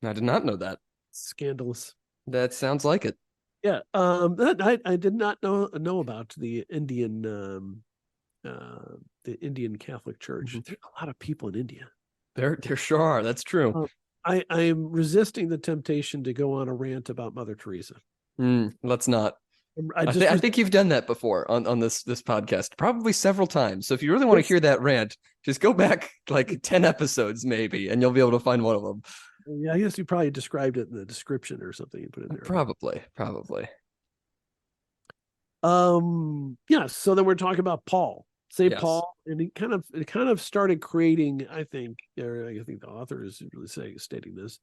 I did not know that. Scandalous. That sounds like it. Yeah, I did not know about the Indian Catholic Church. There's a lot of people in India. There sure are. That's true. I am resisting the temptation to go on a rant about Mother Teresa. Let's not. I think you've done that before on this podcast, probably several times. So if you really want to hear that rant, just go back like 10 episodes maybe, and you'll be able to find one of them. Yeah, I guess you probably described it in the description or something you put in there. Probably. Yeah. So then we're talking about Paul, Yes. Paul, and it kind of started creating. I think the author is really stating this.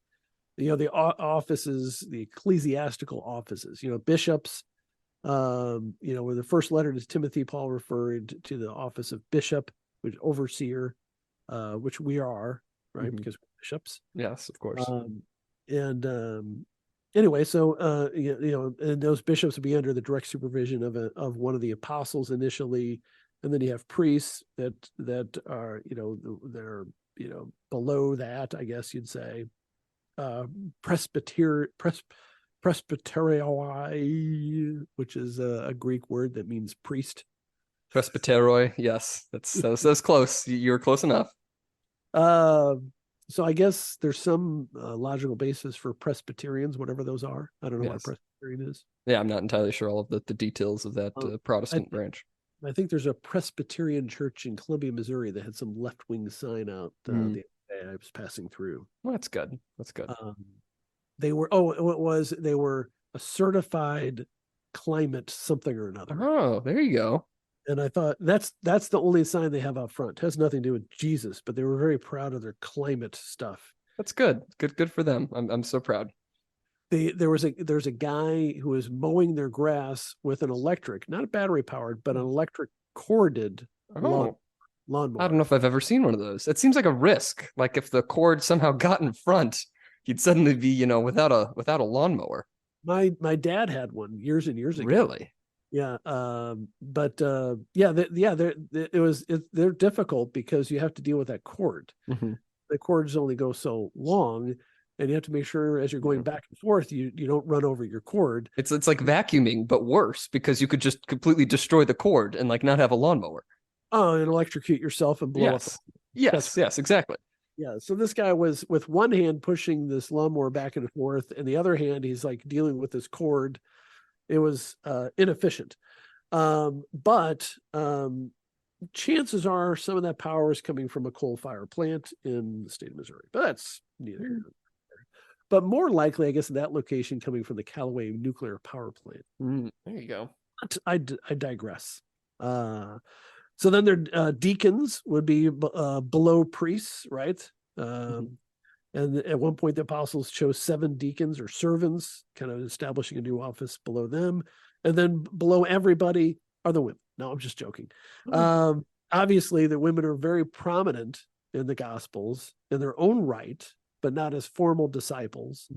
The offices, the ecclesiastical offices. Bishops. Where the first letter to Timothy, Paul referred to the office of bishop, which overseer, which we are, right? Because we're bishops. Yes, of course. Anyway, so and those bishops would be under the direct supervision of one of the apostles initially, and then you have priests that are they're below that, I guess you'd say. Presbyterioi, which is a Greek word that means priest. Presbyteroi, yes, that's close. You're close enough. So I guess there's some logical basis for Presbyterians, whatever those are. I don't know what a Presbyterian is. Yeah, I'm not entirely sure all of the details of that Protestant branch. I think there's a Presbyterian church in Columbia, Missouri that had some left-wing sign out the other day I was passing through. Well, that's good. They were a certified climate something or another. Oh, there you go. And I thought that's the only sign they have out front. It has nothing to do with Jesus, but they were very proud of their climate stuff. That's good. Good for them. I'm so proud. There's a guy who was mowing their grass with an electric, not battery powered, but an electric corded lawnmower. I don't know if I've ever seen one of those. It seems like a risk. Like if the cord somehow got in front, he'd suddenly be, without a lawnmower. My dad had one years and years ago. Really? Yeah. They're difficult because you have to deal with that cord. The cords only go so long, and you have to make sure as you're going back and forth, you don't run over your cord. It's like vacuuming, but worse, because you could just completely destroy the cord and like not have a lawnmower. Oh, and electrocute yourself and blow up. Yes, exactly. Yeah. So this guy was with one hand pushing this lawnmower back and forth, and the other hand he's like dealing with this cord. It was inefficient. But chances are some of that power is coming from a coal fire plant in the state of Missouri, but that's neither here nor there. But more likely, I guess, that location coming from the Callaway nuclear power plant. There you go. But I digress. So then their deacons would be below priests, right? And at one point, the apostles chose 7 deacons or servants, kind of establishing a new office below them. And then below everybody are the women. No, I'm just joking. Obviously, the women are very prominent in the Gospels in their own right, but not as formal disciples.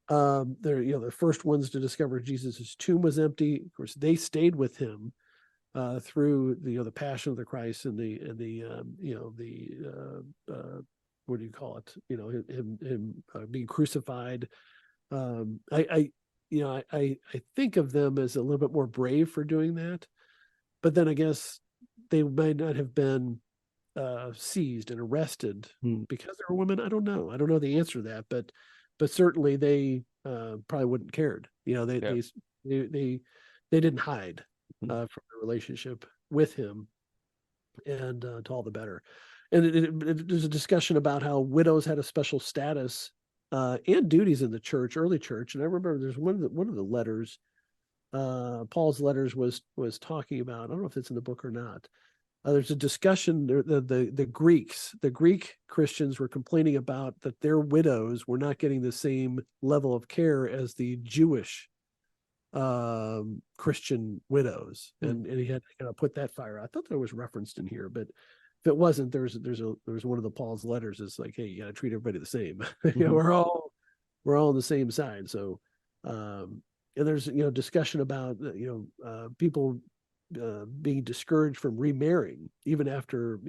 They're the first ones to discover Jesus' tomb was empty. Of course, they stayed with him through the Passion of the Christ and what do you call it? Him being crucified. I think of them as a little bit more brave for doing that, but then I guess they might not have been seized and arrested because they were women. I don't know. I don't know the answer to that, but certainly they probably wouldn't cared. They didn't hide from the relationship with him, and to all the better. And there's a discussion about how widows had a special status and duties in the church, early church. And I remember there's one of the letters, Paul's letters was talking about. I don't know if it's in the book or not. There's a discussion. The Greek Christians were complaining about that their widows were not getting the same level of care as the Jewish Christian widows, and he had to kind of put that fire. I thought that was referenced in here, but if it wasn't, there's one of the Paul's letters. It's like, hey, you got to treat everybody the same. We're all on the same side. So, and there's discussion about people being discouraged from remarrying even after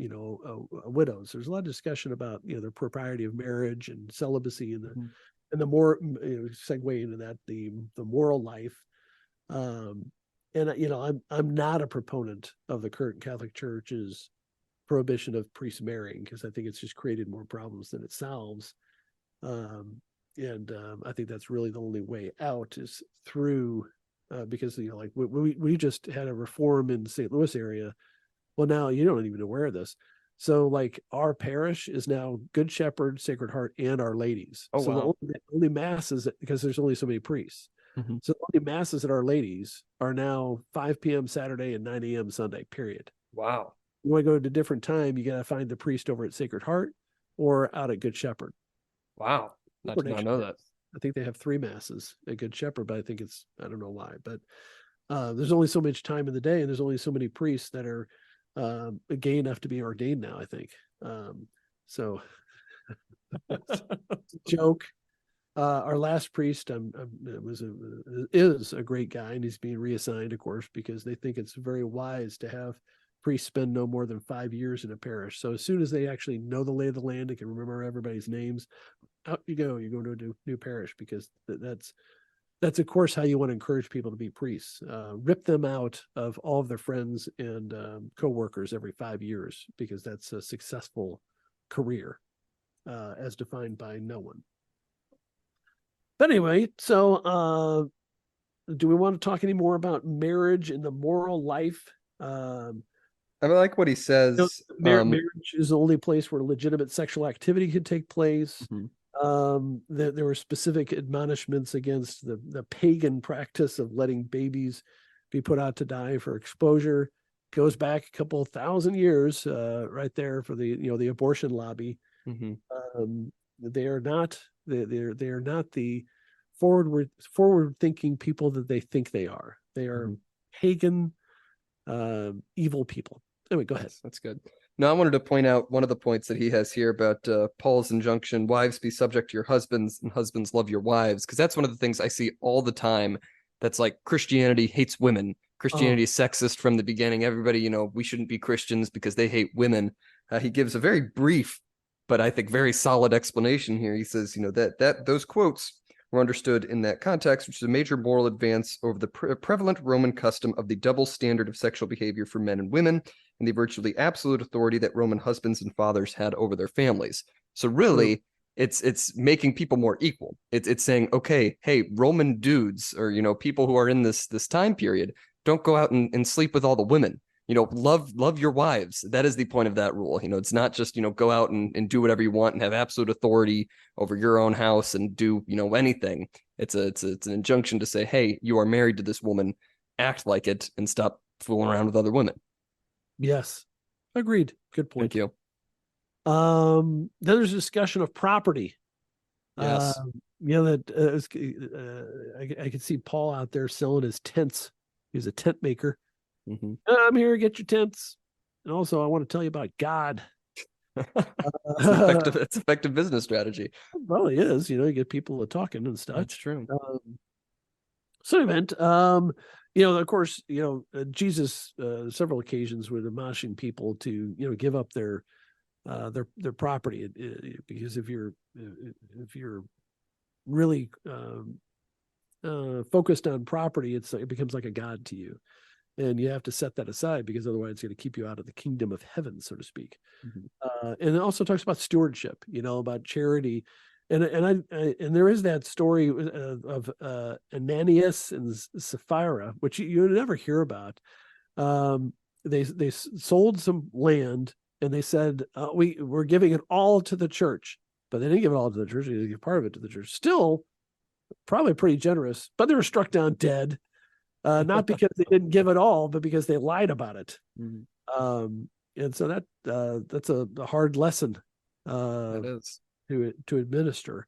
widows. There's a lot of discussion about the propriety of marriage and celibacy and the more segue into that the moral life. And I'm not a proponent of the current Catholic Church's prohibition of priests marrying, because I think it's just created more problems than it solves. I think that's really the only way out is through because like we just had a reform in the St. Louis area. Well, now you don't even aware of this. So like our parish is now Good Shepherd, Sacred Heart, and Our Ladies. Oh, so wow. the only masses, because there's only so many priests. So the only masses at Our Ladies are now 5 p.m. Saturday and 9 a.m. Sunday, period. Wow. You want to go to a different time, you got to find the priest over at Sacred Heart or out at Good Shepherd. Wow. I did not know that. I think they have 3 masses at Good Shepherd, but I think I don't know why, but there's only so much time in the day, and there's only so many priests that are gay enough to be ordained now, I think. So joke. Our last priest is a great guy, and he's being reassigned, of course, because they think it's very wise to have priests spend no more than 5 years in a parish. So as soon as they actually know the lay of the land, they can remember everybody's names. Out you go. You go to a new parish, because that's of course how you want to encourage people to be priests. Rip them out of all of their friends and co-workers every 5 years, because that's a successful career as defined by no one. But anyway, so do we want to talk any more about marriage and the moral life? I like what he says. Marriage is the only place where legitimate sexual activity could take place. There were specific admonishments against the pagan practice of letting babies be put out to die for exposure. Goes back a couple of thousand years, right there for the abortion lobby. They are not the forward thinking people that they think they are. They are pagan, evil people. Anyway, go ahead. That's good. No, I wanted to point out one of the points that he has here about Paul's injunction: wives, be subject to your husbands, and husbands, love your wives. Because that's one of the things I see all the time. That's like Christianity hates women. Christianity is sexist from the beginning. Everybody, we shouldn't be Christians because they hate women. He gives a very brief, but I think very solid explanation here. He says, that those quotes were understood in that context, which is a major moral advance over the prevalent Roman custom of the double standard of sexual behavior for men and women, and the virtually absolute authority that Roman husbands and fathers had over their families. So really, it's making people more equal. It's saying, okay, hey, Roman dudes, or people who are in this time period, don't go out and sleep with all the women. love your wives. That is the point of that rule. It's not just, go out and do whatever you want and have absolute authority over your own house and do, anything. It's an injunction to say, hey, you are married to this woman, act like it and stop fooling around with other women. Yes. Agreed. Good point. Thank you. Then there's a discussion of property. Yes. I could see Paul out there selling his tents. He's a tent maker. Mm-hmm. I'm here to get your tents. And also, I want to tell you about God. It's effective business strategy. Well, it is. You get people talking and stuff. That's true. So event, of course, Jesus, several occasions was admonishing people to, give up their property, because if you're really focused on property, it becomes like a god to you, and you have to set that aside, because otherwise it's going to keep you out of the kingdom of heaven, so to speak. Mm-hmm. And it also talks about stewardship, about charity. And there is that story of Ananias and Sapphira, which you never hear about. They sold some land, and they said, we're giving it all to the church. But they didn't give it all to the church. They gave part of it to the church. Still, probably pretty generous. But they were struck down dead, not because they didn't give it all, but because they lied about it. Mm-hmm. And so that's a hard lesson. It is. To administer.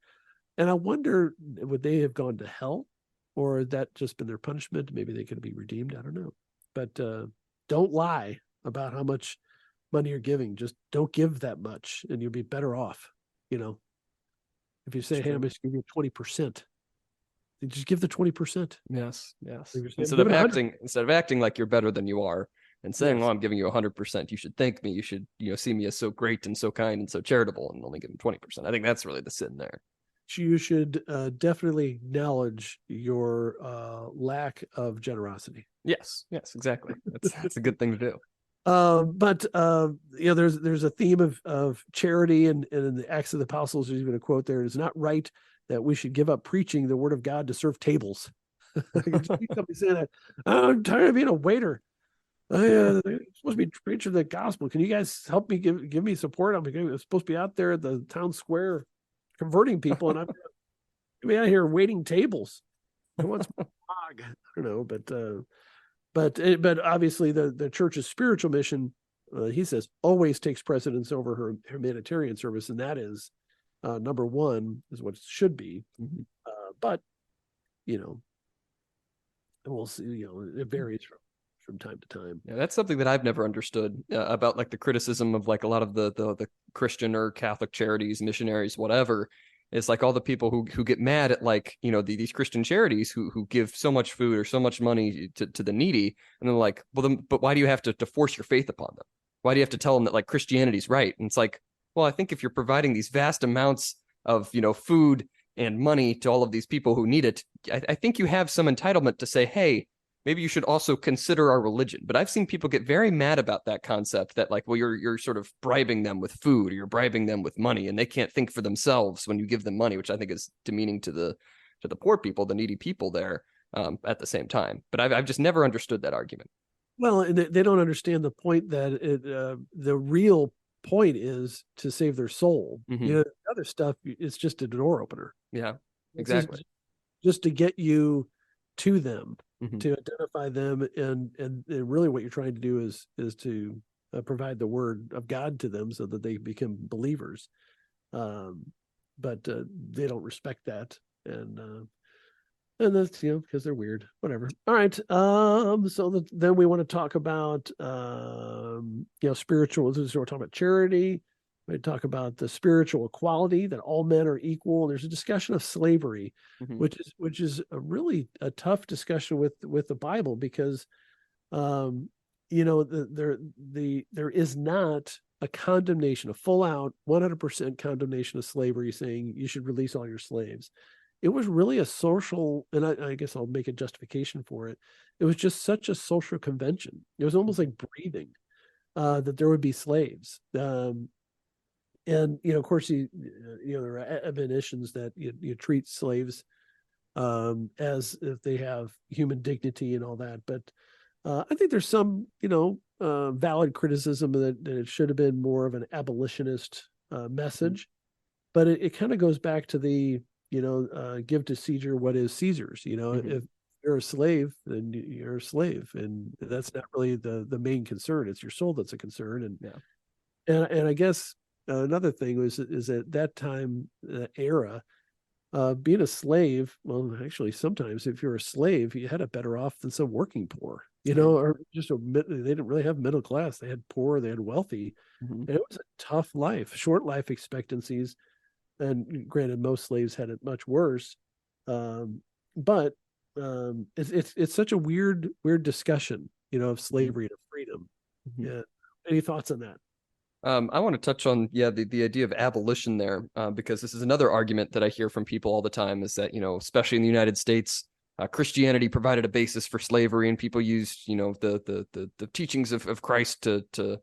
And I wonder, would they have gone to hell, or had that just been their punishment? Maybe they could be redeemed. I don't know. But don't lie about how much money you're giving. Just don't give that much, and you'll be better off. If you say, hey, I'm going to give you 20%, you just give the 20%. Yes. Instead of acting like you're better than you are, and saying, yes, I'm giving you 100%, you should thank me. You should, see me as so great and so kind and so charitable, and only give them 20%. I think that's really the sin there. You should definitely acknowledge your lack of generosity. Yes, exactly. That's a good thing to do. But there's a theme of charity, and in the Acts of the Apostles, there's even a quote there: "It's not right that we should give up preaching the word of God to serve tables." Somebody saying that, I'm tired of being a waiter. I'm supposed to be preaching the gospel. Can you guys help me give me support? I'm supposed to be out there at the town square converting people, and I'm going to be out here waiting tables. Who wants my dog? I don't know, but obviously the church's spiritual mission, he says, always takes precedence over her humanitarian service, and that is number one, is what it should be. Mm-hmm. But we'll see. It varies from time to time. Yeah, that's something that I've never understood about like the criticism of like a lot of the Christian or Catholic charities, missionaries, whatever. It's like all the people who get mad at like, these Christian charities who give so much food or so much money to the needy. And they're like, but why do you have to force your faith upon them? Why do you have to tell them that like Christianity's right? And it's like, well, I think if you're providing these vast amounts of, food and money to all of these people who need it, I think you have some entitlement to say, hey, maybe you should also consider our religion. But I've seen people get very mad about that concept, that like, well, you're sort of bribing them with food, or you're bribing them with money, and they can't think for themselves when you give them money, which I think is demeaning to the poor people, the needy people there at the same time. But I've just never understood that argument. Well, and they don't understand the point that the real point is to save their soul. Mm-hmm. The other stuff, it's just a door opener. Yeah, exactly. Just to get you to them. Mm-hmm. To identify them, and really what you're trying to do is to provide the word of God to them so that they become believers. But they don't respect that, and that's because they're weird. Whatever. All right. So then we want to talk about spiritual. So we're talking about charity. We talk about the spiritual equality, that all men are equal. There's a discussion of slavery, mm-hmm. which is a really tough discussion with the Bible, because there is not a condemnation, a full out 100% condemnation of slavery, saying you should release all your slaves. It was really a social, and I guess I'll make a justification for it. It was just such a social convention. It was almost like breathing that there would be slaves. And of course, there are admonitions that you treat slaves as if they have human dignity and all that. But I think there's some valid criticism that it should have been more of an abolitionist message, but it kind of goes back to the, give to Caesar what is Caesar's. If you're a slave, then you're a slave, and that's not really the main concern. It's your soul that's a concern. And I guess another thing is at that time, era, being a slave, well, actually, sometimes if you're a slave, you had it better off than some working poor, or just they didn't really have middle class. They had poor, they had wealthy, and it was a tough life, short life expectancies. And granted, most slaves had it much worse, but it's such a weird discussion, of slavery to freedom. Yeah. Any thoughts on that? I want to touch on, the idea of abolition there, because this is another argument that I hear from people all the time is that, especially in the United States, Christianity provided a basis for slavery, and people used, the teachings of Christ to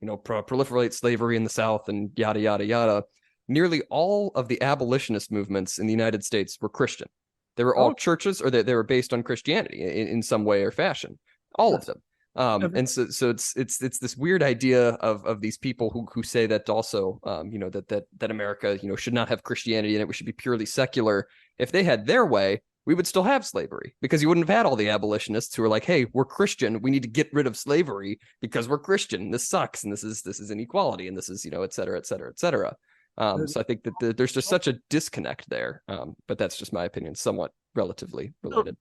proliferate slavery in the South and yada, yada, yada. Nearly all of the abolitionist movements in the United States were Christian. They were all churches, or they were based on Christianity in some way or fashion. All of them. And so it's this weird idea of these people who say that also, that America, should not have Christianity in it. We should be purely secular. If they had their way, we would still have slavery, because you wouldn't have had all the abolitionists who are like, hey, we're Christian, we need to get rid of slavery because we're Christian. This sucks, and this is inequality, and this is, et cetera, et cetera, et cetera. So I think that there's just such a disconnect there. But that's just my opinion, somewhat relatively related.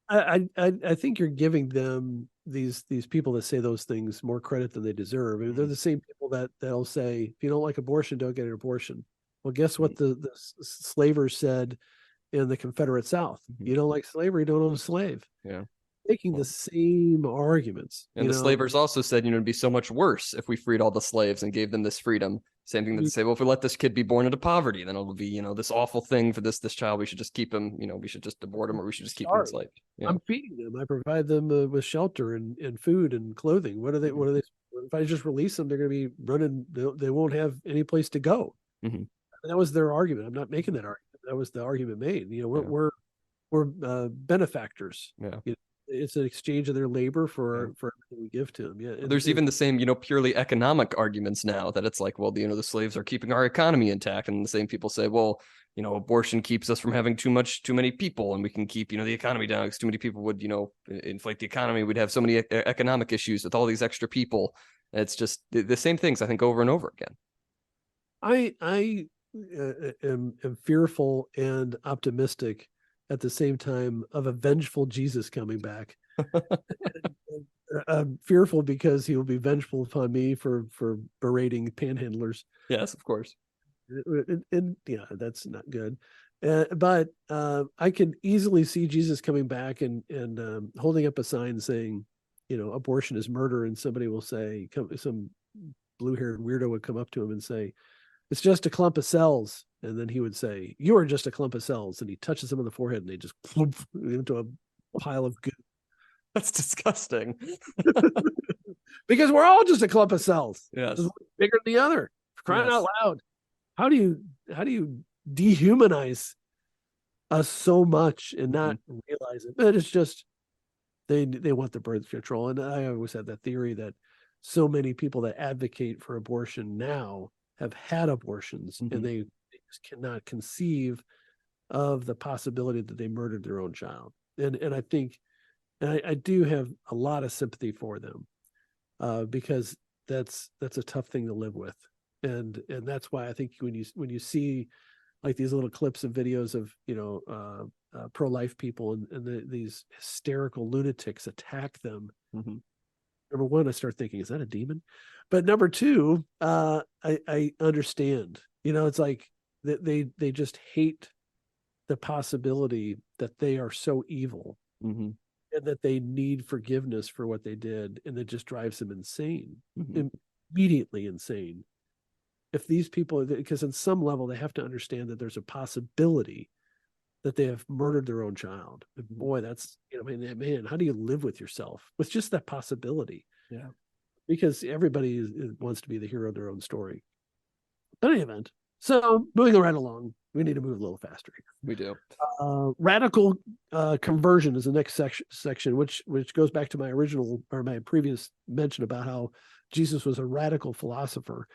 I think you're giving them, these people that say those things, more credit than they deserve. I mean, they're the same people that'll say, if you don't like abortion, don't get an abortion. Well, guess what the slavers said in the Confederate South? You don't like slavery, don't own a slave. Yeah. Making the same arguments. And the slavers also said, it'd be so much worse if we freed all the slaves and gave them this freedom. Same thing that they say, well, if we let this kid be born into poverty, then it'll be, this awful thing for this child. We should just keep him, we should just abort him, or we should just keep him enslaved. Yeah. I'm feeding them. I provide them with shelter and food and clothing. What are they? If I just release them, they're going to be running. They won't have any place to go. That was their argument. I'm not making that argument. That was the argument made. We're benefactors. Yeah. It's an exchange of their labor for everything we give to them. Yeah. There's even the same, purely economic arguments now, that it's like, well, the slaves are keeping our economy intact. And the same people say, well, abortion keeps us from having too many people, and we can keep, the economy down, because too many people would, inflate the economy. We'd have so many economic issues with all these extra people. It's just the same things, I think, over and over again. I am fearful and optimistic at the same time of a vengeful Jesus coming back. I'm fearful because he will be vengeful upon me for berating panhandlers. Yes, of course. And that's not good. But I can easily see Jesus coming back and holding up a sign saying, abortion is murder, and somebody will say, some blue-haired weirdo would come up to him and say, it's just a clump of cells. And then he would say, you are just a clump of cells. And he touches them on the forehead, and they just plump into a pile of goo. That's disgusting. Because we're all just a clump of cells. Yes. Bigger than the other. Crying out loud. How do you dehumanize us so much and not realize it? But it's just they want the birth control. And I always had that theory that so many people that advocate for abortion now have had abortions, and they just cannot conceive of the possibility that they murdered their own child. And I think, and I do have a lot of sympathy for them, because that's a tough thing to live with. And that's why I think when you see like these little clips and videos of, pro-life people and these hysterical lunatics attack them, number one, I start thinking, is that a demon? But number two, I understand. It's like they just hate the possibility that they are so evil, and that they need forgiveness for what they did, and it just drives them insane, immediately insane. If these people, because on some level they have to understand that there's a possibility that they have murdered their own child. And boy, that's, man, how do you live with yourself with just that possibility? Yeah. Because everybody wants to be the hero of their own story. In any event, so moving right along, we need to move a little faster here. We do. Radical conversion is the next section, which goes back to my previous mention about how Jesus was a radical philosopher,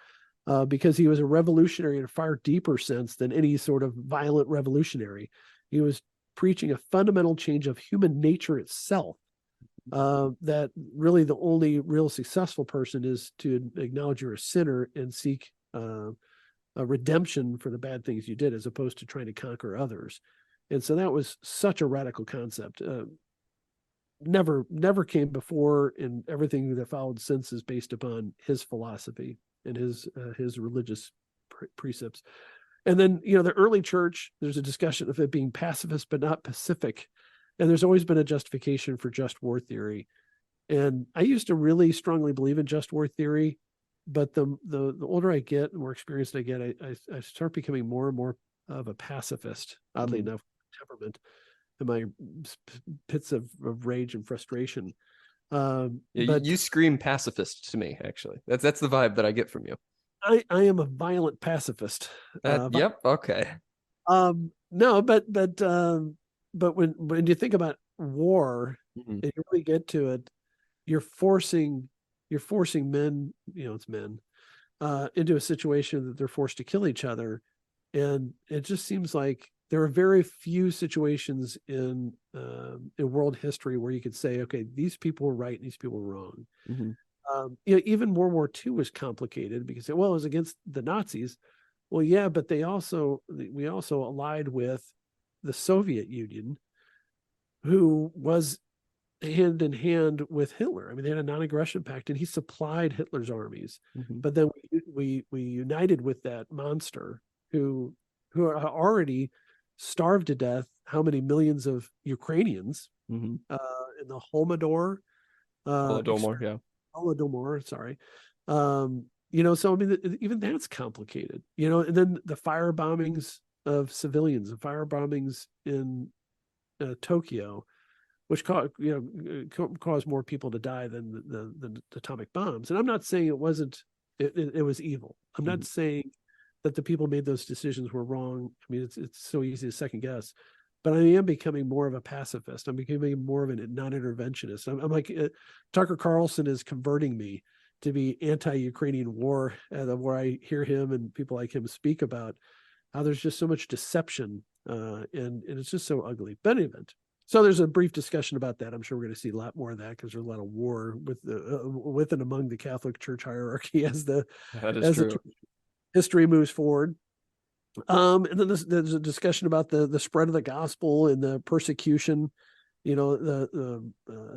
because he was a revolutionary in a far deeper sense than any sort of violent revolutionary. He was preaching a fundamental change of human nature itself, that really the only real successful person is to acknowledge you're a sinner and seek a redemption for the bad things you did, as opposed to trying to conquer others. And so that was such a radical concept. Never came before, and everything that followed since is based upon his philosophy and his religious precepts. And then, the early church, there's a discussion of it being pacifist but not pacific. And there's always been a justification for just war theory. And I used to really strongly believe in just war theory, but the older I get, the more experienced I get, I start becoming more and more of a pacifist, oddly enough, temperament and my pits of rage and frustration. But you scream pacifist to me, actually. That's the vibe that I get from you. I am a violent pacifist. Yep. Okay. No, but when you think about war, and you really get to it, you're forcing men, it's men, into a situation that they're forced to kill each other. And it just seems like there are very few situations in world history where you could say, okay, these people were right and these people were wrong. Even World War II was complicated because, it was against the Nazis. Well, yeah, but we also allied with the Soviet Union, who was hand in hand with Hitler. I mean, they had a non-aggression pact, and he supplied Hitler's armies. But then we united with that monster who are already starved to death how many millions of Ukrainians in the Holodomor, sorry. So I mean, even that's complicated, and then the fire bombings of civilians, the fire bombings in Tokyo, which caused more people to die than the atomic bombs. And I'm not saying it wasn't, it was evil. I'm not saying that the people made those decisions were wrong. I mean, it's so easy to second guess, but I am becoming more of a pacifist. I'm becoming more of a non-interventionist. I'm like, Tucker Carlson is converting me to be anti-Ukrainian war, where I hear him and people like him speak about how there's just so much deception, and it's just so ugly. But in any event, so there's a brief discussion about that. I'm sure we're going to see a lot more of that because there's a lot of war with and among the Catholic Church hierarchy as the history moves forward. And then there's a discussion about the spread of the gospel and the persecution. I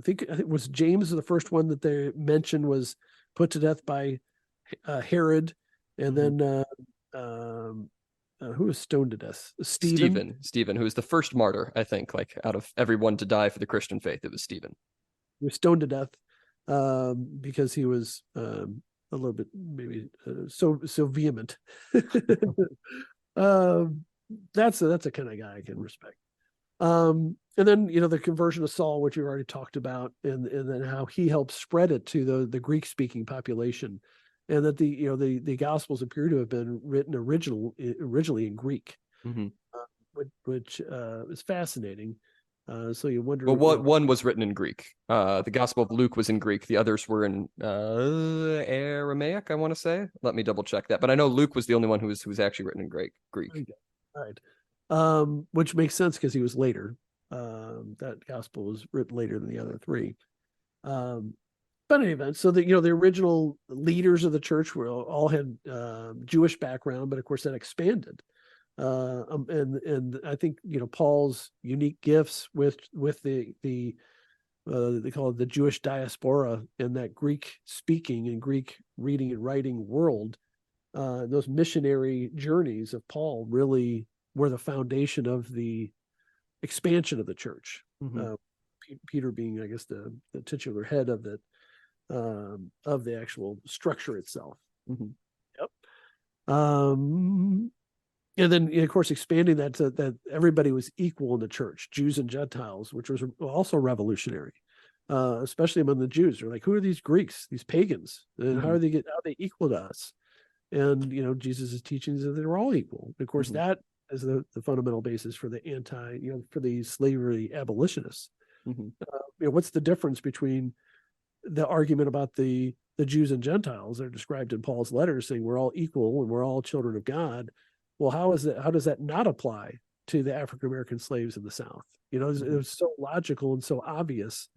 think it was James, the first one that they mentioned, was put to death by Herod, and then who was stoned to death? Stephen, who was the first martyr, I think, like out of everyone to die for the Christian faith, it was Stephen. He was stoned to death because he was a little bit maybe so vehement. That's a kind of guy I can respect. And then the conversion of Saul, which you already talked about, and then how he helped spread it to the Greek speaking population, and that the Gospels appear to have been written originally in Greek, which is fascinating. So you wonder. Well, one was written in Greek. The Gospel of Luke was in Greek. The others were in Aramaic, I want to say. Let me double check that. But I know Luke was the only one who was actually written in Greek. All right. Which makes sense because he was later. That gospel was written later than the other three. But in any event, so the original leaders of the church all had Jewish background, but of course that expanded. And I think Paul's unique gifts with the they call it the Jewish diaspora in that Greek speaking and Greek reading and writing world. Those missionary journeys of Paul really were the foundation of the expansion of the church. Peter being, I guess, the titular head of the actual structure itself. Yep. And then, of course, expanding that to that everybody was equal in the church, Jews and Gentiles, which was also revolutionary, especially among the Jews. They're like, who are these Greeks, these pagans, and how are they equal to us? And Jesus' teachings that they were all equal. And of course, that as the fundamental basis for the for the slavery abolitionists. What's the difference between the argument about the Jews and Gentiles that are described in Paul's letters, saying we're all equal and we're all children of God? Well, how does that not apply to the African American slaves in the South? It was so logical and so obvious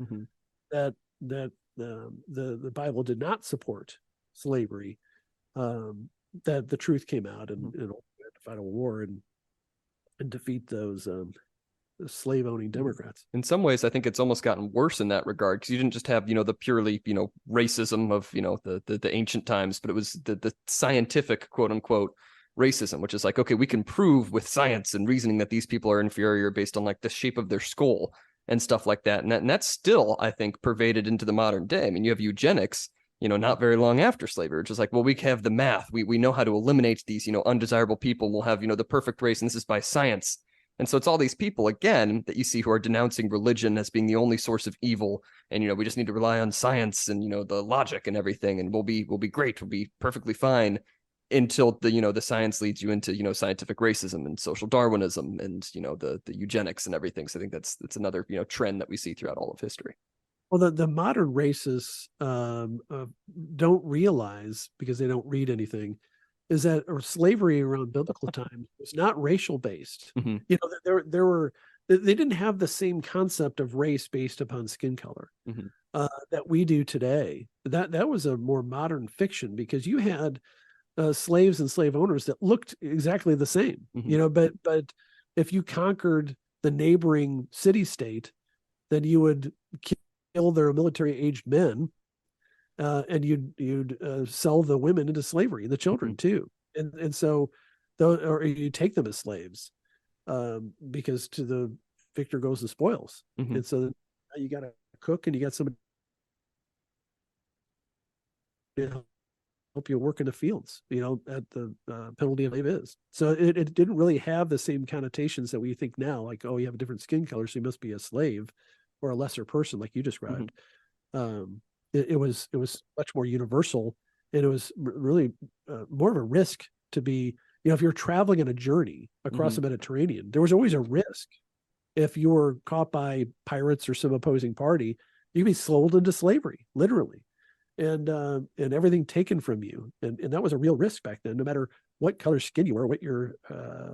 that the Bible did not support slavery, that the truth came out, and we had to fight a war and defeat those slave owning Democrats. In some ways, I think it's almost gotten worse in that regard, because you didn't just have the purely racism of the ancient times, but it was the scientific quote unquote racism, which is like, okay, we can prove with science and reasoning that these people are inferior based on like the shape of their skull and stuff like that. And that's still, I think, pervaded into the modern day. I mean, you have eugenics, not very long after slavery, which is like, well, we have the math. We know how to eliminate these, undesirable people. We'll have, the perfect race. And this is by science. And so it's all these people, again, that you see who are denouncing religion as being the only source of evil. And, we just need to rely on science and, the logic and everything. And we'll be great. We'll be perfectly fine until the science leads you into, scientific racism and social Darwinism and, the eugenics and everything. So I think that's another, trend that we see throughout all of history. Well, the modern racists don't realize, because they don't read anything, is that slavery around biblical times was not racial based. They didn't have the same concept of race based upon skin color that we do today. That was a more modern fiction, because you had slaves and slave owners that looked exactly the same, but if you conquered the neighboring city state, then you would kill their military aged men, and you'd sell the women into slavery and the children too. And so, or you take them as slaves, because to the victor goes the spoils. And so you got to cook, and you got somebody help you work in the fields, at the penalty of slave is. So it didn't really have the same connotations that we think now, like, oh, you have a different skin color, so you must be a slave or a lesser person, like you described. It was much more universal, and it was really more of a risk to be, if you're traveling on a journey across the Mediterranean, there was always a risk. If you were caught by pirates or some opposing party, you'd be sold into slavery, literally. And everything taken from you. And that was a real risk back then, no matter what color skin you were, what your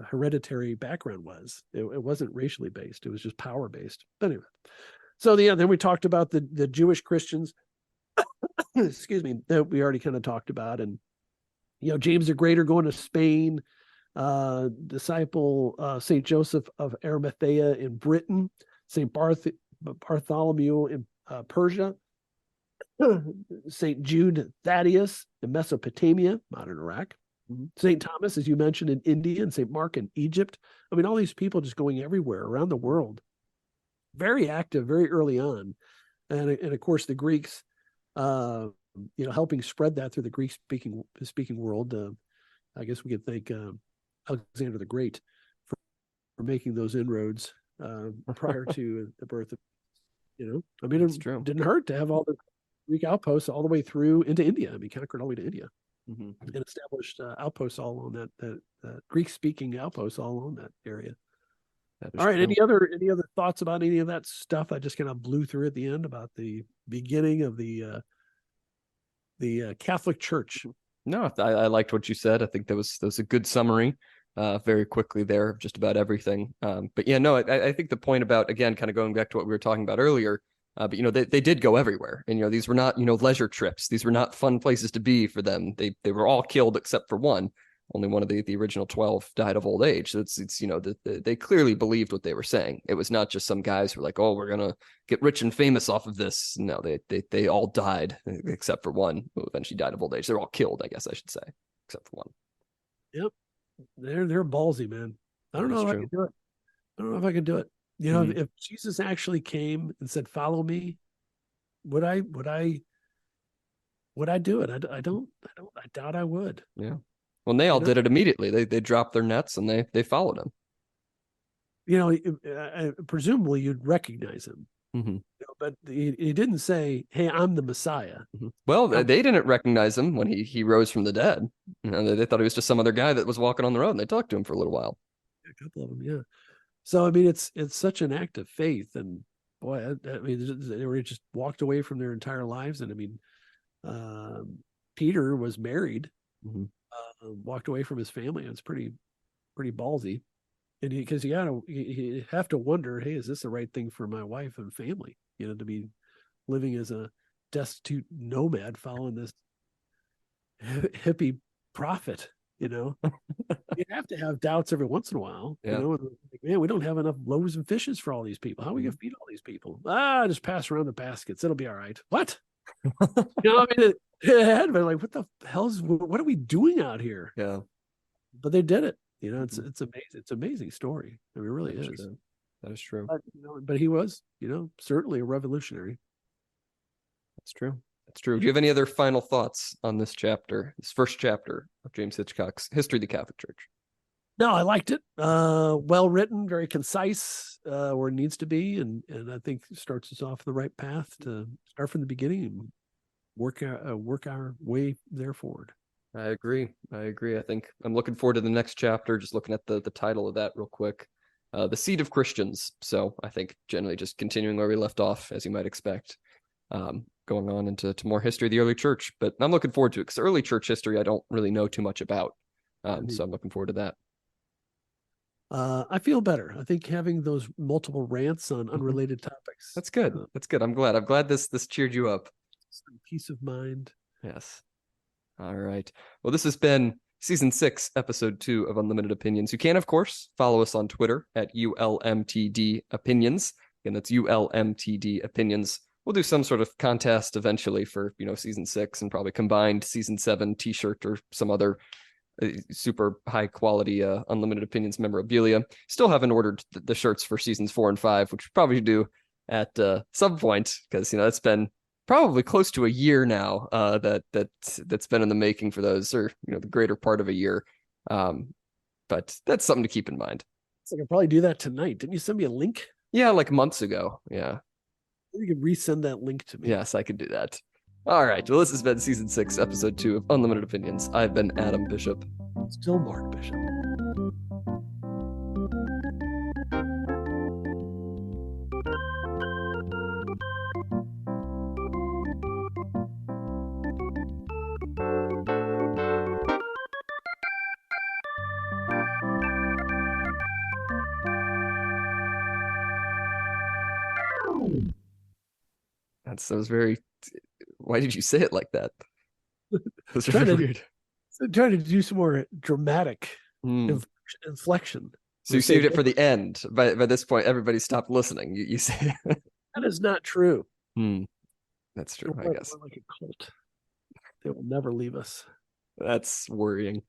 hereditary background was. It wasn't racially based. It was just power based. But anyway, so then we talked about the Jewish Christians, excuse me, that we already kind of talked about. And, James the Greater going to Spain, disciple St. Joseph of Arimathea in Britain, St. Bartholomew in Persia, St. Jude Thaddeus in Mesopotamia, modern Iraq, St. Thomas, as you mentioned, in India, and St. Mark in Egypt. I mean, all these people just going everywhere around the world, very active, very early on. And of course, the Greeks, helping spread that through the Greek speaking world. I guess we could thank Alexander the Great for making those inroads prior to the birth of, I mean, it didn't hurt to have all the Greek outposts all the way through into India. I mean, conquered all the way to India and established outposts all along that Greek-speaking outposts all along that area. All right. True. Any other thoughts about any of that stuff I just kind of blew through at the end about the beginning of the Catholic Church? No, I liked what you said. I think that was a good summary. Very quickly there of just about everything. But yeah, no, I think the point about, again, kind of going back to what we were talking about earlier. But they did go everywhere, and these were not leisure trips. These were not fun places to be for them. They were all killed except for one. Only one of the original 12 died of old age. So it's they clearly believed what they were saying. It was not just some guys who were like, oh, we're gonna get rich and famous off of this. No, they all died except for one who eventually died of old age. They're all killed, I guess I should say, except for one. Yep, they're ballsy, man. I don't know if I can do it. I don't know if I can do it. If Jesus actually came and said, "Follow me," would I do it? I doubt I would. Yeah. Well, they all did it immediately. They dropped their nets and they followed him. Presumably you'd recognize him, but he didn't say, "Hey, I'm the Messiah." Well, they didn't recognize him when he rose from the dead. They thought he was just some other guy that was walking on the road, and they talked to him for a little while. A couple of them, yeah. So I mean, it's such an act of faith, and boy, I mean, they were just walked away from their entire lives, and I mean, Peter was married, walked away from his family. It's pretty ballsy, and because you have to wonder, hey, is this the right thing for my wife and family? You know, to be living as a destitute nomad following this hippie prophet. You know, you have to have doubts every once in a while. Yeah. You know, like, man, we don't have enough loaves and fishes for all these people. How are we gonna feed all these people? Just pass around the baskets. It'll be all right. What? You know, I mean, it had been like, what the what are we doing out here? Yeah. But they did it. You know, it's amazing. It's an amazing story. I mean, it really is. True. That is true. But he was, certainly a revolutionary. That's true. That's true. Do you have any other final thoughts on this chapter, this first chapter of James Hitchcock's History of the Catholic Church? No, I liked it. Well written, very concise, where it needs to be, and I think starts us off the right path to start from the beginning and work our way there forward. I agree. I think I'm looking forward to the next chapter. Just looking at the title of that real quick, the Seed of Christians. So I think generally just continuing where we left off, as you might expect. Going on into more history of the early church, but I'm looking forward to it because early church history I don't really know too much about, so I'm looking forward to that. I feel better. I think having those multiple rants on unrelated topics. That's good. That's good. I'm glad this cheered you up. Some peace of mind. Yes. All right. Well, this has been season 6, episode 2 of Unlimited Opinions. You can, of course, follow us on Twitter at ULMTD Opinions. Again, that's ULMTD Opinions. We'll do some sort of contest eventually for, season 6 and probably combined season 7 t-shirt or some other super high quality Unlimited Opinions memorabilia. Still haven't ordered the shirts for seasons 4 and 5, which we probably do at some point because, it's been probably close to a year now that's been in the making for those, or, the greater part of a year. But that's something to keep in mind. So I can probably do that tonight. Didn't you send me a link? Yeah, like months ago. Yeah. You can resend that link to me. Yes, I could do that. All right. Well, this has been season 6, episode 2 of Unlimited Opinions. I've been Adam Bishop. Still Mark Bishop. That was very. Why did you say it like that? It was very weird. Trying to do some more dramatic inflection. So you saved it for the end. By this point, everybody stopped listening. You say that is not true. That's true. I guess we're like a cult. They will never leave us. That's worrying.